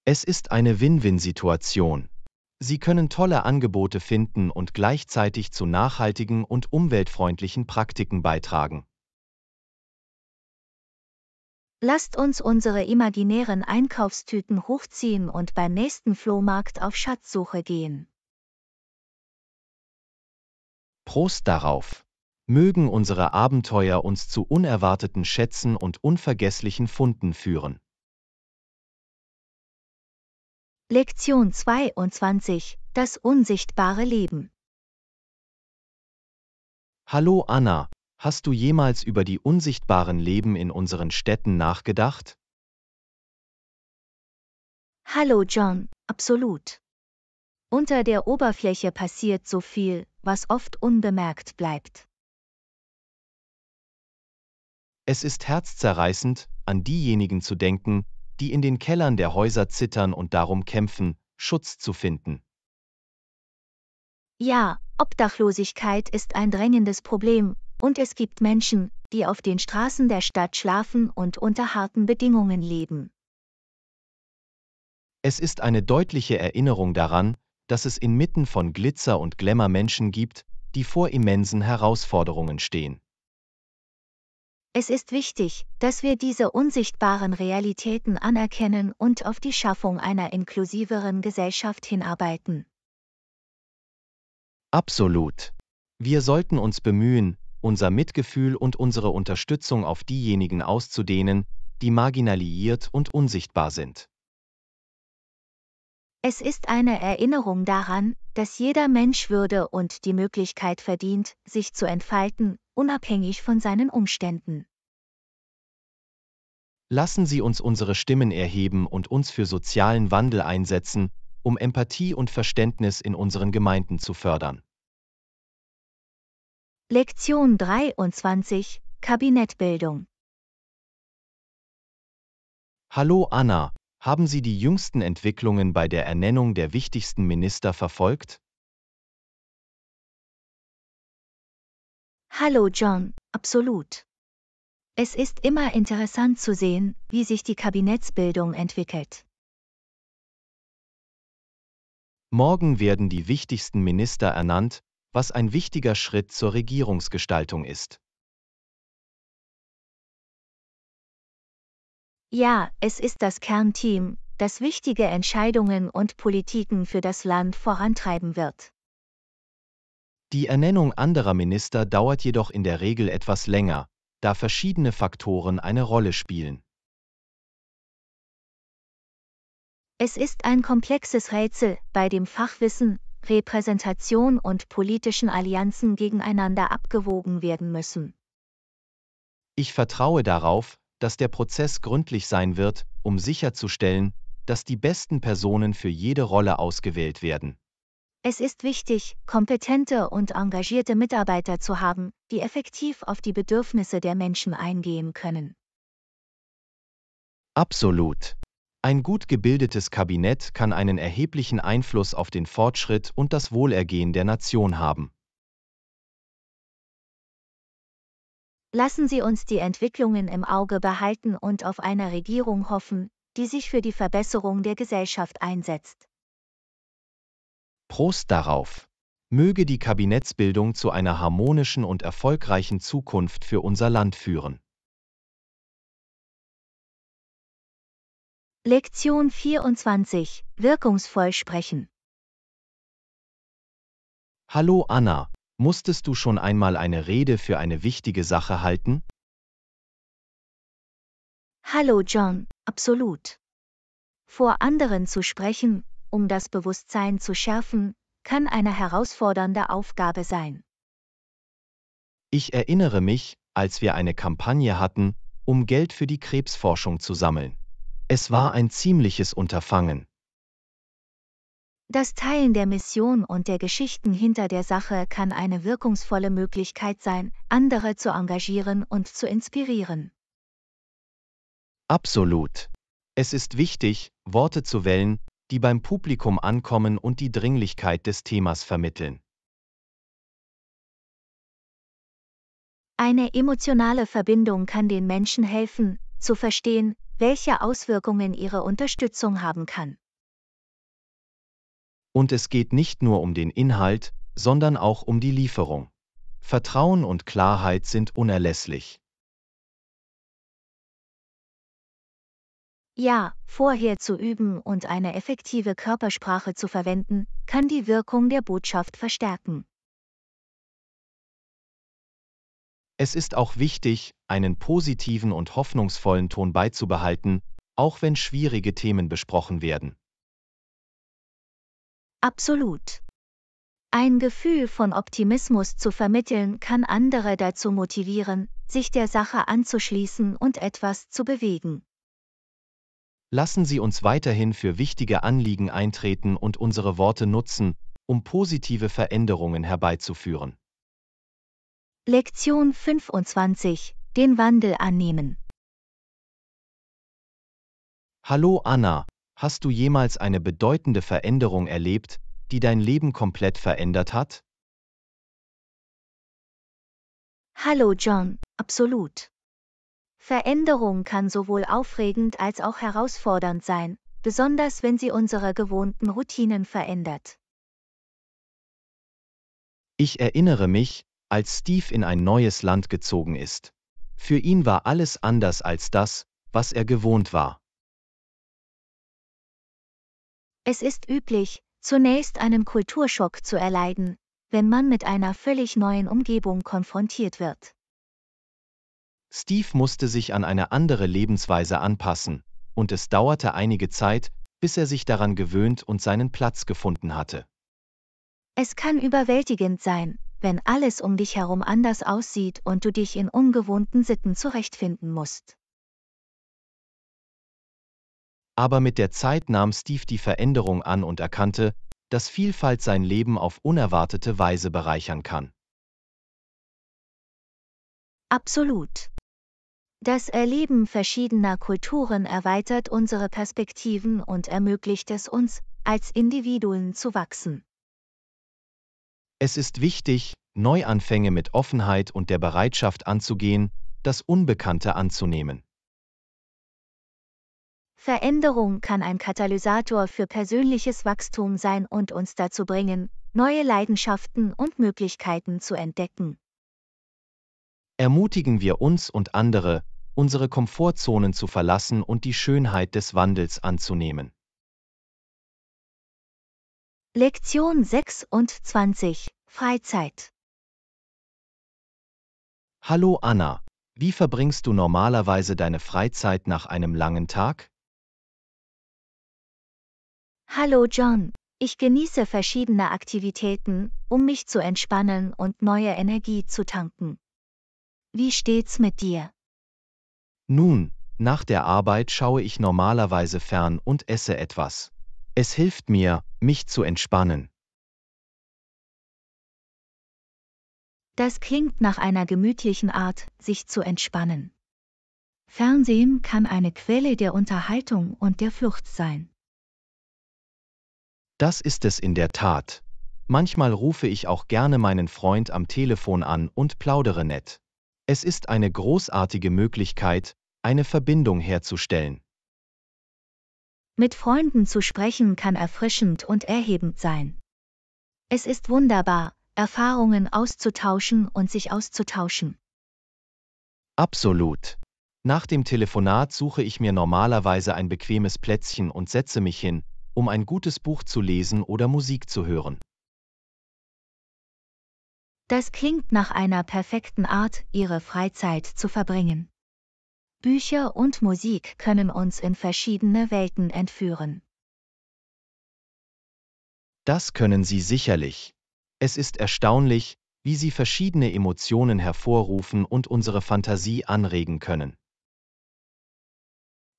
Es ist eine Win-Win-Situation. Sie können tolle Angebote finden und gleichzeitig zu nachhaltigen und umweltfreundlichen Praktiken beitragen. Lasst uns unsere imaginären Einkaufstüten hochziehen und beim nächsten Flohmarkt auf Schatzsuche gehen. Prost darauf! Mögen unsere Abenteuer uns zu unerwarteten Schätzen und unvergesslichen Funden führen. Lektion 22: Das unsichtbare Leben. Hallo Anna, hast du jemals über die unsichtbaren Leben in unseren Städten nachgedacht? Hallo John, absolut. Unter der Oberfläche passiert so viel, was oft unbemerkt bleibt. Es ist herzzerreißend, an diejenigen zu denken, die in den Kellern der Häuser zittern und darum kämpfen, Schutz zu finden. Ja, Obdachlosigkeit ist ein drängendes Problem, und es gibt Menschen, die auf den Straßen der Stadt schlafen und unter harten Bedingungen leben. Es ist eine deutliche Erinnerung daran, dass es inmitten von Glitzer und Glamour Menschen gibt, die vor immensen Herausforderungen stehen. Es ist wichtig, dass wir diese unsichtbaren Realitäten anerkennen und auf die Schaffung einer inklusiveren Gesellschaft hinarbeiten. Absolut. Wir sollten uns bemühen, unser Mitgefühl und unsere Unterstützung auf diejenigen auszudehnen, die marginalisiert und unsichtbar sind. Es ist eine Erinnerung daran, dass jeder Mensch Würde und die Möglichkeit verdient, sich zu entfalten, unabhängig von seinen Umständen. Lassen Sie uns unsere Stimmen erheben und uns für sozialen Wandel einsetzen, um Empathie und Verständnis in unseren Gemeinden zu fördern. Lektion 23 Kabinettbildung. Hallo Anna, haben Sie die jüngsten Entwicklungen bei der Ernennung der wichtigsten Minister verfolgt? Hallo John, absolut. Es ist immer interessant zu sehen, wie sich die Kabinettsbildung entwickelt. Morgen werden die wichtigsten Minister ernannt, was ein wichtiger Schritt zur Regierungsgestaltung ist. Ja, es ist das Kernteam, das wichtige Entscheidungen und Politiken für das Land vorantreiben wird. Die Ernennung anderer Minister dauert jedoch in der Regel etwas länger, da verschiedene Faktoren eine Rolle spielen. Es ist ein komplexes Rätsel, bei dem Fachwissen, Repräsentation und politischen Allianzen gegeneinander abgewogen werden müssen. Ich vertraue darauf, dass der Prozess gründlich sein wird, um sicherzustellen, dass die besten Personen für jede Rolle ausgewählt werden. Es ist wichtig, kompetente und engagierte Mitarbeiter zu haben, die effektiv auf die Bedürfnisse der Menschen eingehen können. Absolut. Ein gut gebildetes Kabinett kann einen erheblichen Einfluss auf den Fortschritt und das Wohlergehen der Nation haben. Lassen Sie uns die Entwicklungen im Auge behalten und auf eine Regierung hoffen, die sich für die Verbesserung der Gesellschaft einsetzt. Prost darauf! Möge die Kabinettsbildung zu einer harmonischen und erfolgreichen Zukunft für unser Land führen. Lektion 24 Wirkungsvoll sprechen. Hallo Anna, musstest du schon einmal eine Rede für eine wichtige Sache halten? Hallo John, absolut. Vor anderen zu sprechen, um das Bewusstsein zu schärfen, kann eine herausfordernde Aufgabe sein. Ich erinnere mich, als wir eine Kampagne hatten, um Geld für die Krebsforschung zu sammeln. Es war ein ziemliches Unterfangen. Das Teilen der Mission und der Geschichten hinter der Sache kann eine wirkungsvolle Möglichkeit sein, andere zu engagieren und zu inspirieren. Absolut. Es ist wichtig, Worte zu wählen, die beim Publikum ankommen und die Dringlichkeit des Themas vermitteln. Eine emotionale Verbindung kann den Menschen helfen, zu verstehen, welche Auswirkungen ihre Unterstützung haben kann. Und es geht nicht nur um den Inhalt, sondern auch um die Lieferung. Vertrauen und Klarheit sind unerlässlich. Ja, vorher zu üben und eine effektive Körpersprache zu verwenden, kann die Wirkung der Botschaft verstärken. Es ist auch wichtig, einen positiven und hoffnungsvollen Ton beizubehalten, auch wenn schwierige Themen besprochen werden. Absolut. Ein Gefühl von Optimismus zu vermitteln kann andere dazu motivieren, sich der Sache anzuschließen und etwas zu bewegen. Lassen Sie uns weiterhin für wichtige Anliegen eintreten und unsere Worte nutzen, um positive Veränderungen herbeizuführen. Lektion 25 Den Wandel annehmen. Hallo Anna, hast du jemals eine bedeutende Veränderung erlebt, die dein Leben komplett verändert hat? Hallo John, absolut. Veränderung kann sowohl aufregend als auch herausfordernd sein, besonders wenn sie unsere gewohnten Routinen verändert. Ich erinnere mich, als Steve in ein neues Land gezogen ist. Für ihn war alles anders als das, was er gewohnt war. Es ist üblich, zunächst einen Kulturschock zu erleiden, wenn man mit einer völlig neuen Umgebung konfrontiert wird. Steve musste sich an eine andere Lebensweise anpassen, und es dauerte einige Zeit, bis er sich daran gewöhnt und seinen Platz gefunden hatte. Es kann überwältigend sein, wenn alles um dich herum anders aussieht und du dich in ungewohnten Sitten zurechtfinden musst. Aber mit der Zeit nahm Steve die Veränderung an und erkannte, dass Vielfalt sein Leben auf unerwartete Weise bereichern kann. Absolut. Das Erleben verschiedener Kulturen erweitert unsere Perspektiven und ermöglicht es uns, als Individuen zu wachsen. Es ist wichtig, Neuanfänge mit Offenheit und der Bereitschaft anzugehen, das Unbekannte anzunehmen. Veränderung kann ein Katalysator für persönliches Wachstum sein und uns dazu bringen, neue Leidenschaften und Möglichkeiten zu entdecken. Ermutigen wir uns und andere, unsere Komfortzonen zu verlassen und die Schönheit des Wandels anzunehmen. Lektion 26: Freizeit. Hallo Anna, wie verbringst du normalerweise deine Freizeit nach einem langen Tag? Hallo John, ich genieße verschiedene Aktivitäten, um mich zu entspannen und neue Energie zu tanken. Wie steht's mit dir? Nun, nach der Arbeit schaue ich normalerweise fern und esse etwas. Es hilft mir, mich zu entspannen. Das klingt nach einer gemütlichen Art, sich zu entspannen. Fernsehen kann eine Quelle der Unterhaltung und der Flucht sein. Das ist es in der Tat. Manchmal rufe ich auch gerne meinen Freund am Telefon an und plaudere nett. Es ist eine großartige Möglichkeit, eine Verbindung herzustellen. Mit Freunden zu sprechen kann erfrischend und erhebend sein. Es ist wunderbar, Erfahrungen auszutauschen und sich auszutauschen. Absolut. Nach dem Telefonat suche ich mir normalerweise ein bequemes Plätzchen und setze mich hin, um ein gutes Buch zu lesen oder Musik zu hören. Das klingt nach einer perfekten Art, Ihre Freizeit zu verbringen. Bücher und Musik können uns in verschiedene Welten entführen. Das können sie sicherlich. Es ist erstaunlich, wie sie verschiedene Emotionen hervorrufen und unsere Fantasie anregen können.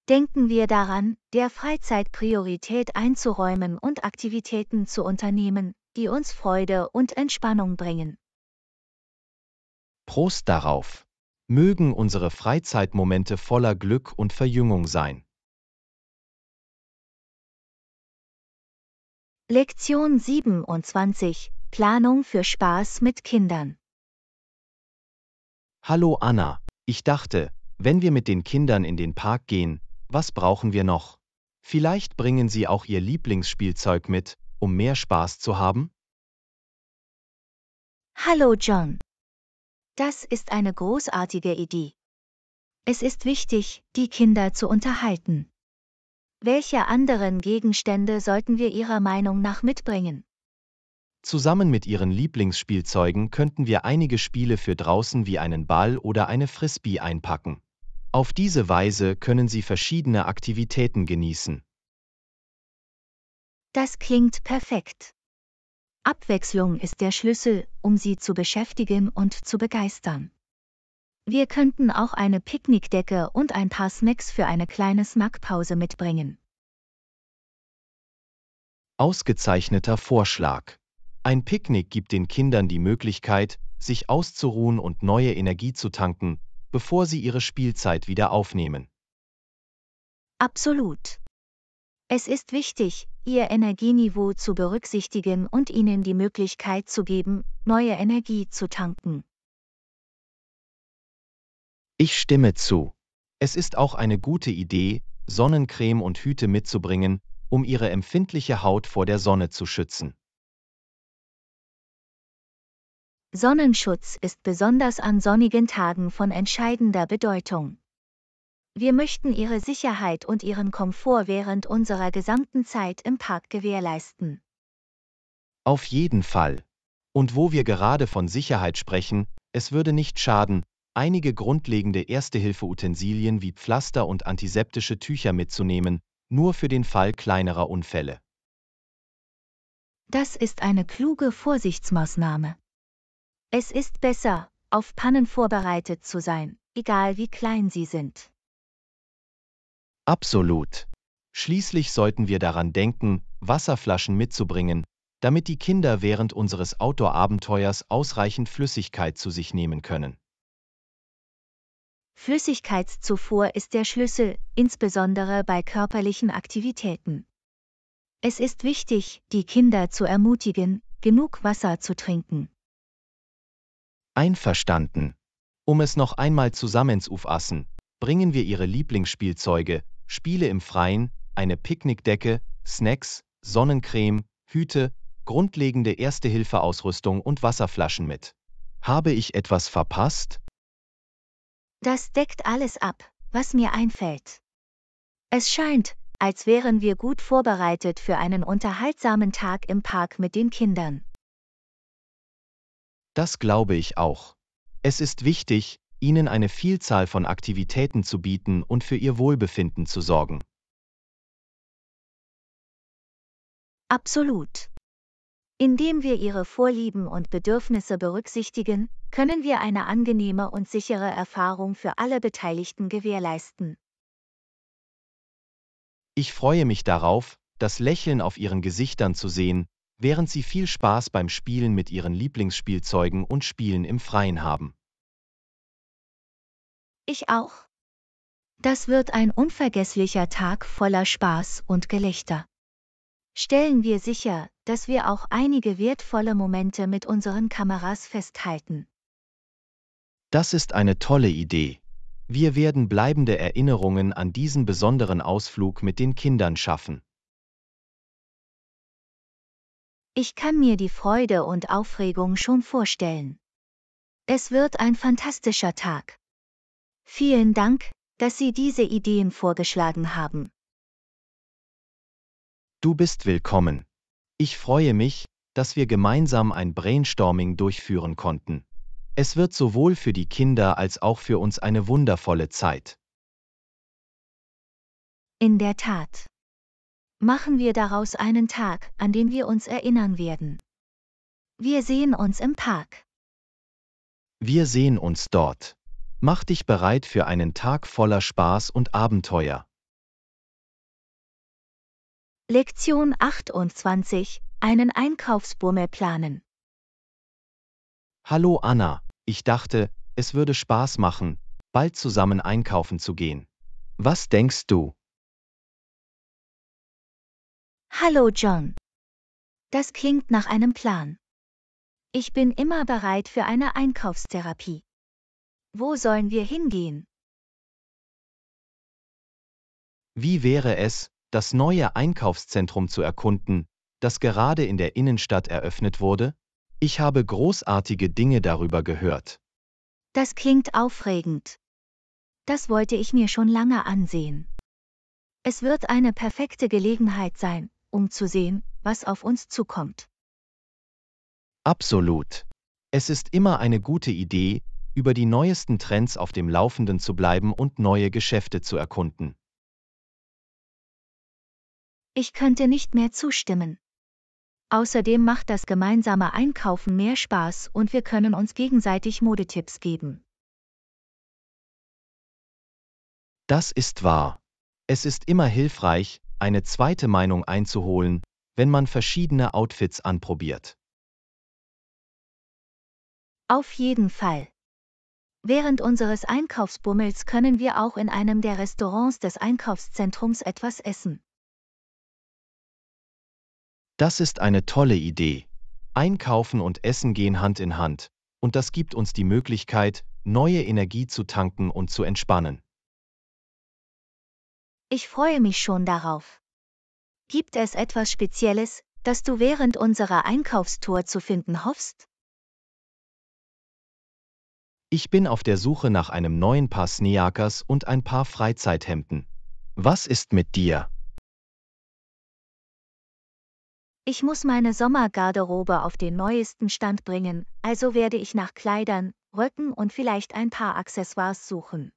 Denken wir daran, der Freizeit Priorität einzuräumen und Aktivitäten zu unternehmen, die uns Freude und Entspannung bringen. Prost darauf! Mögen unsere Freizeitmomente voller Glück und Verjüngung sein. Lektion 27: Planung für Spaß mit Kindern. Hallo Anna, ich dachte, wenn wir mit den Kindern in den Park gehen, was brauchen wir noch? Vielleicht bringen sie auch ihr Lieblingsspielzeug mit, um mehr Spaß zu haben? Hallo John. Das ist eine großartige Idee. Es ist wichtig, die Kinder zu unterhalten. Welche anderen Gegenstände sollten wir Ihrer Meinung nach mitbringen? Zusammen mit ihren Lieblingsspielzeugen könnten wir einige Spiele für draußen wie einen Ball oder eine Frisbee einpacken. Auf diese Weise können sie verschiedene Aktivitäten genießen. Das klingt perfekt. Abwechslung ist der Schlüssel, um sie zu beschäftigen und zu begeistern. Wir könnten auch eine Picknickdecke und ein paar Snacks für eine kleine Snackpause mitbringen. Ausgezeichneter Vorschlag. Ein Picknick gibt den Kindern die Möglichkeit, sich auszuruhen und neue Energie zu tanken, bevor sie ihre Spielzeit wieder aufnehmen. Absolut. Es ist wichtig, Ihr Energieniveau zu berücksichtigen und ihnen die Möglichkeit zu geben, neue Energie zu tanken. Ich stimme zu. Es ist auch eine gute Idee, Sonnencreme und Hüte mitzubringen, um ihre empfindliche Haut vor der Sonne zu schützen. Sonnenschutz ist besonders an sonnigen Tagen von entscheidender Bedeutung. Wir möchten Ihre Sicherheit und Ihren Komfort während unserer gesamten Zeit im Park gewährleisten. Auf jeden Fall. Und wo wir gerade von Sicherheit sprechen, es würde nicht schaden, einige grundlegende Erste-Hilfe-Utensilien wie Pflaster und antiseptische Tücher mitzunehmen, nur für den Fall kleinerer Unfälle. Das ist eine kluge Vorsichtsmaßnahme. Es ist besser, auf Pannen vorbereitet zu sein, egal wie klein sie sind. Absolut. Schließlich sollten wir daran denken, Wasserflaschen mitzubringen, damit die Kinder während unseres Outdoor-Abenteuers ausreichend Flüssigkeit zu sich nehmen können. Flüssigkeitszufuhr ist der Schlüssel, insbesondere bei körperlichen Aktivitäten. Es ist wichtig, die Kinder zu ermutigen, genug Wasser zu trinken. Einverstanden. Um es noch einmal zusammenzufassen, bringen wir Ihre Lieblingsspielzeuge, Spiele im Freien, eine Picknickdecke, Snacks, Sonnencreme, Hüte, grundlegende Erste-Hilfe-Ausrüstung und Wasserflaschen mit. Habe ich etwas verpasst? Das deckt alles ab, was mir einfällt. Es scheint, als wären wir gut vorbereitet für einen unterhaltsamen Tag im Park mit den Kindern. Das glaube ich auch. Es ist wichtig, ihnen eine Vielzahl von Aktivitäten zu bieten und für ihr Wohlbefinden zu sorgen. Absolut. Indem wir ihre Vorlieben und Bedürfnisse berücksichtigen, können wir eine angenehme und sichere Erfahrung für alle Beteiligten gewährleisten. Ich freue mich darauf, das Lächeln auf ihren Gesichtern zu sehen, während sie viel Spaß beim Spielen mit ihren Lieblingsspielzeugen und Spielen im Freien haben. Ich auch. Das wird ein unvergesslicher Tag voller Spaß und Gelächter. Stellen wir sicher, dass wir auch einige wertvolle Momente mit unseren Kameras festhalten. Das ist eine tolle Idee. Wir werden bleibende Erinnerungen an diesen besonderen Ausflug mit den Kindern schaffen. Ich kann mir die Freude und Aufregung schon vorstellen. Es wird ein fantastischer Tag. Vielen Dank, dass Sie diese Ideen vorgeschlagen haben. Du bist willkommen. Ich freue mich, dass wir gemeinsam ein Brainstorming durchführen konnten. Es wird sowohl für die Kinder als auch für uns eine wundervolle Zeit. In der Tat. Machen wir daraus einen Tag, an den wir uns erinnern werden. Wir sehen uns im Park. Wir sehen uns dort. Mach dich bereit für einen Tag voller Spaß und Abenteuer. Lektion 28: Einen Einkaufsbummel planen. Hallo Anna, ich dachte, es würde Spaß machen, bald zusammen einkaufen zu gehen. Was denkst du? Hallo John. Das klingt nach einem Plan. Ich bin immer bereit für eine Einkaufstherapie. Wo sollen wir hingehen? Wie wäre es, das neue Einkaufszentrum zu erkunden, das gerade in der Innenstadt eröffnet wurde? Ich habe großartige Dinge darüber gehört. Das klingt aufregend. Das wollte ich mir schon lange ansehen. Es wird eine perfekte Gelegenheit sein, um zu sehen, was auf uns zukommt. Absolut. Es ist immer eine gute Idee, über die neuesten Trends auf dem Laufenden zu bleiben und neue Geschäfte zu erkunden. Ich könnte nicht mehr zustimmen. Außerdem macht das gemeinsame Einkaufen mehr Spaß und wir können uns gegenseitig Modetipps geben. Das ist wahr. Es ist immer hilfreich, eine zweite Meinung einzuholen, wenn man verschiedene Outfits anprobiert. Auf jeden Fall. Während unseres Einkaufsbummels können wir auch in einem der Restaurants des Einkaufszentrums etwas essen. Das ist eine tolle Idee. Einkaufen und Essen gehen Hand in Hand, und das gibt uns die Möglichkeit, neue Energie zu tanken und zu entspannen. Ich freue mich schon darauf. Gibt es etwas Spezielles, das du während unserer Einkaufstour zu finden hoffst? Ich bin auf der Suche nach einem neuen Paar Sneakers und ein paar Freizeithemden. Was ist mit dir? Ich muss meine Sommergarderobe auf den neuesten Stand bringen, also werde ich nach Kleidern, Röcken und vielleicht ein paar Accessoires suchen.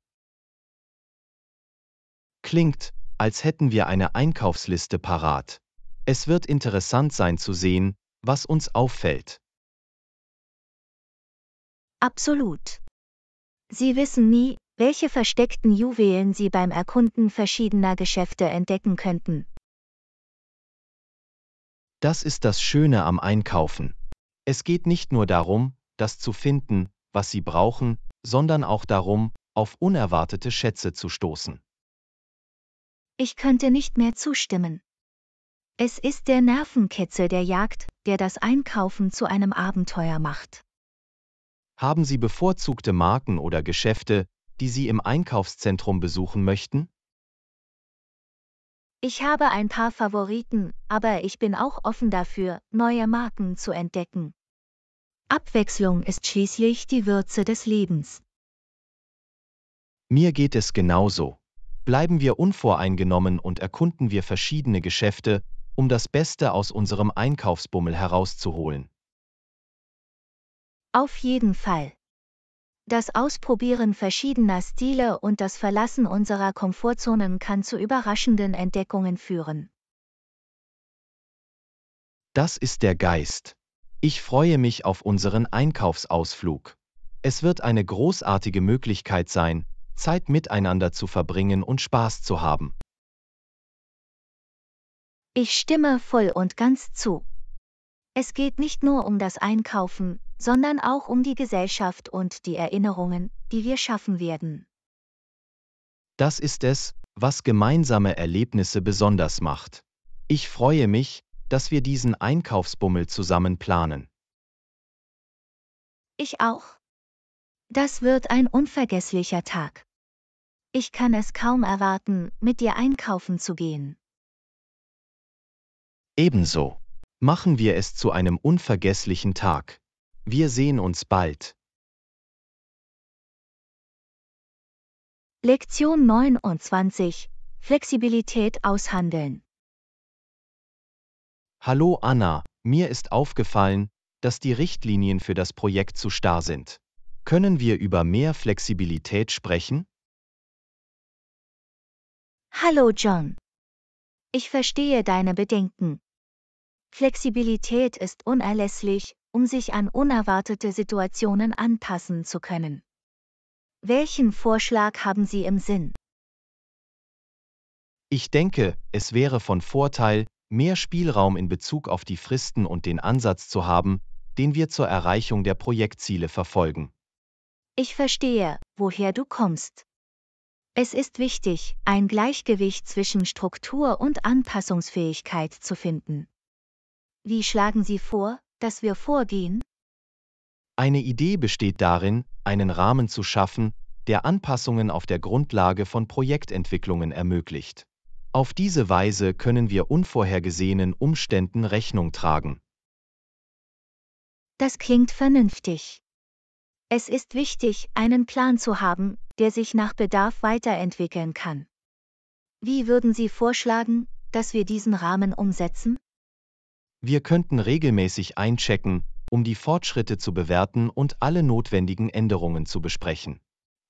Klingt, als hätten wir eine Einkaufsliste parat. Es wird interessant sein zu sehen, was uns auffällt. Absolut. Sie wissen nie, welche versteckten Juwelen Sie beim Erkunden verschiedener Geschäfte entdecken könnten. Das ist das Schöne am Einkaufen. Es geht nicht nur darum, das zu finden, was Sie brauchen, sondern auch darum, auf unerwartete Schätze zu stoßen. Ich könnte nicht mehr zustimmen. Es ist der Nervenkitzel der Jagd, der das Einkaufen zu einem Abenteuer macht. Haben Sie bevorzugte Marken oder Geschäfte, die Sie im Einkaufszentrum besuchen möchten? Ich habe ein paar Favoriten, aber ich bin auch offen dafür, neue Marken zu entdecken. Abwechslung ist schließlich die Würze des Lebens. Mir geht es genauso. Bleiben wir unvoreingenommen und erkunden wir verschiedene Geschäfte, um das Beste aus unserem Einkaufsbummel herauszuholen. Auf jeden Fall. Das Ausprobieren verschiedener Stile und das Verlassen unserer Komfortzonen kann zu überraschenden Entdeckungen führen. Das ist der Geist. Ich freue mich auf unseren Einkaufsausflug. Es wird eine großartige Möglichkeit sein, Zeit miteinander zu verbringen und Spaß zu haben. Ich stimme voll und ganz zu. Es geht nicht nur um das Einkaufen, sondern auch um die Gesellschaft und die Erinnerungen, die wir schaffen werden. Das ist es, was gemeinsame Erlebnisse besonders macht. Ich freue mich, dass wir diesen Einkaufsbummel zusammen planen. Ich auch. Das wird ein unvergesslicher Tag. Ich kann es kaum erwarten, mit dir einkaufen zu gehen. Ebenso. Machen wir es zu einem unvergesslichen Tag. Wir sehen uns bald. Lektion 29: Flexibilität aushandeln. Hallo Anna, mir ist aufgefallen, dass die Richtlinien für das Projekt zu starr sind. Können wir über mehr Flexibilität sprechen? Hallo John. Ich verstehe deine Bedenken. Flexibilität ist unerlässlich, um sich an unerwartete Situationen anpassen zu können. Welchen Vorschlag haben Sie im Sinn? Ich denke, es wäre von Vorteil, mehr Spielraum in Bezug auf die Fristen und den Ansatz zu haben, den wir zur Erreichung der Projektziele verfolgen. Ich verstehe, woher du kommst. Es ist wichtig, ein Gleichgewicht zwischen Struktur und Anpassungsfähigkeit zu finden. Wie schlagen Sie vor, dass wir vorgehen? Eine Idee besteht darin, einen Rahmen zu schaffen, der Anpassungen auf der Grundlage von Projektentwicklungen ermöglicht. Auf diese Weise können wir unvorhergesehenen Umständen Rechnung tragen. Das klingt vernünftig. Es ist wichtig, einen Plan zu haben, der sich nach Bedarf weiterentwickeln kann. Wie würden Sie vorschlagen, dass wir diesen Rahmen umsetzen? Wir könnten regelmäßig einchecken, um die Fortschritte zu bewerten und alle notwendigen Änderungen zu besprechen.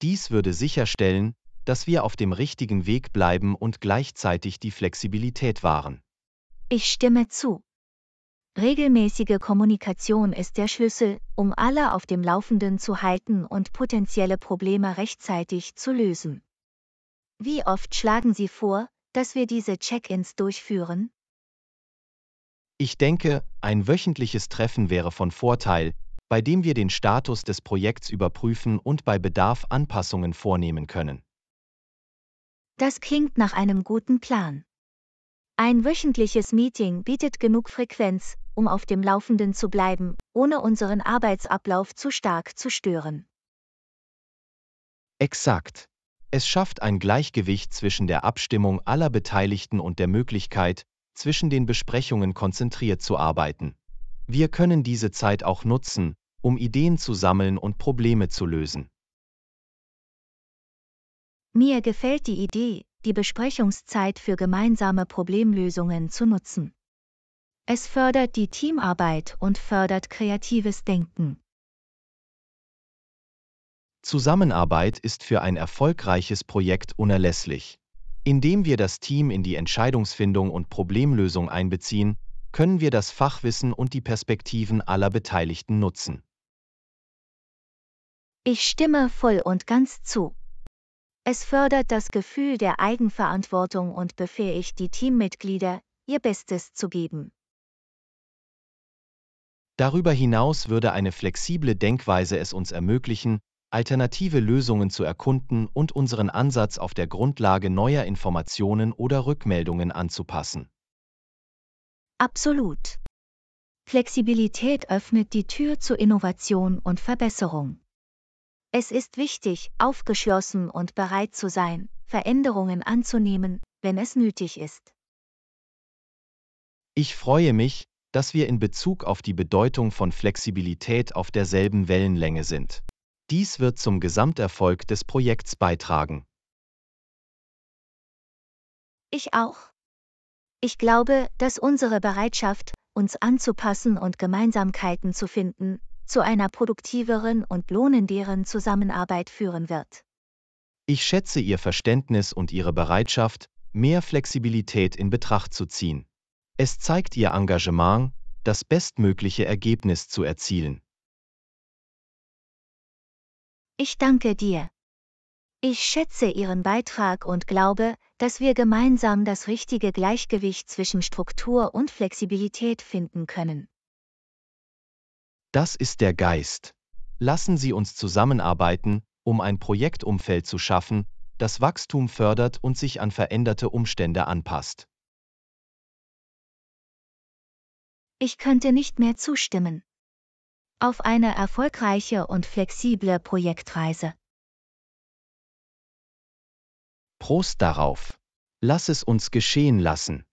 Dies würde sicherstellen, dass wir auf dem richtigen Weg bleiben und gleichzeitig die Flexibilität wahren. Ich stimme zu. Regelmäßige Kommunikation ist der Schlüssel, um alle auf dem Laufenden zu halten und potenzielle Probleme rechtzeitig zu lösen. Wie oft schlagen Sie vor, dass wir diese Check-ins durchführen? Ich denke, ein wöchentliches Treffen wäre von Vorteil, bei dem wir den Status des Projekts überprüfen und bei Bedarf Anpassungen vornehmen können. Das klingt nach einem guten Plan. Ein wöchentliches Meeting bietet genug Frequenz, um auf dem Laufenden zu bleiben, ohne unseren Arbeitsablauf zu stark zu stören. Exakt. Es schafft ein Gleichgewicht zwischen der Abstimmung aller Beteiligten und der Möglichkeit, zwischen den Besprechungen konzentriert zu arbeiten. Wir können diese Zeit auch nutzen, um Ideen zu sammeln und Probleme zu lösen. Mir gefällt die Idee, die Besprechungszeit für gemeinsame Problemlösungen zu nutzen. Es fördert die Teamarbeit und fördert kreatives Denken. Zusammenarbeit ist für ein erfolgreiches Projekt unerlässlich. Indem wir das Team in die Entscheidungsfindung und Problemlösung einbeziehen, können wir das Fachwissen und die Perspektiven aller Beteiligten nutzen. Ich stimme voll und ganz zu. Es fördert das Gefühl der Eigenverantwortung und befähigt die Teammitglieder, ihr Bestes zu geben. Darüber hinaus würde eine flexible Denkweise es uns ermöglichen, alternative Lösungen zu erkunden und unseren Ansatz auf der Grundlage neuer Informationen oder Rückmeldungen anzupassen. Absolut. Flexibilität öffnet die Tür zu Innovation und Verbesserung. Es ist wichtig, aufgeschlossen und bereit zu sein, Veränderungen anzunehmen, wenn es nötig ist. Ich freue mich, dass wir in Bezug auf die Bedeutung von Flexibilität auf derselben Wellenlänge sind. Dies wird zum Gesamterfolg des Projekts beitragen. Ich auch. Ich glaube, dass unsere Bereitschaft, uns anzupassen und Gemeinsamkeiten zu finden, zu einer produktiveren und lohnenderen Zusammenarbeit führen wird. Ich schätze Ihr Verständnis und Ihre Bereitschaft, mehr Flexibilität in Betracht zu ziehen. Es zeigt Ihr Engagement, das bestmögliche Ergebnis zu erzielen. Ich danke dir. Ich schätze Ihren Beitrag und glaube, dass wir gemeinsam das richtige Gleichgewicht zwischen Struktur und Flexibilität finden können. Das ist der Geist. Lassen Sie uns zusammenarbeiten, um ein Projektumfeld zu schaffen, das Wachstum fördert und sich an veränderte Umstände anpasst. Ich könnte nicht mehr zustimmen. Auf eine erfolgreiche und flexible Projektreise. Prost darauf. Lass es uns geschehen lassen.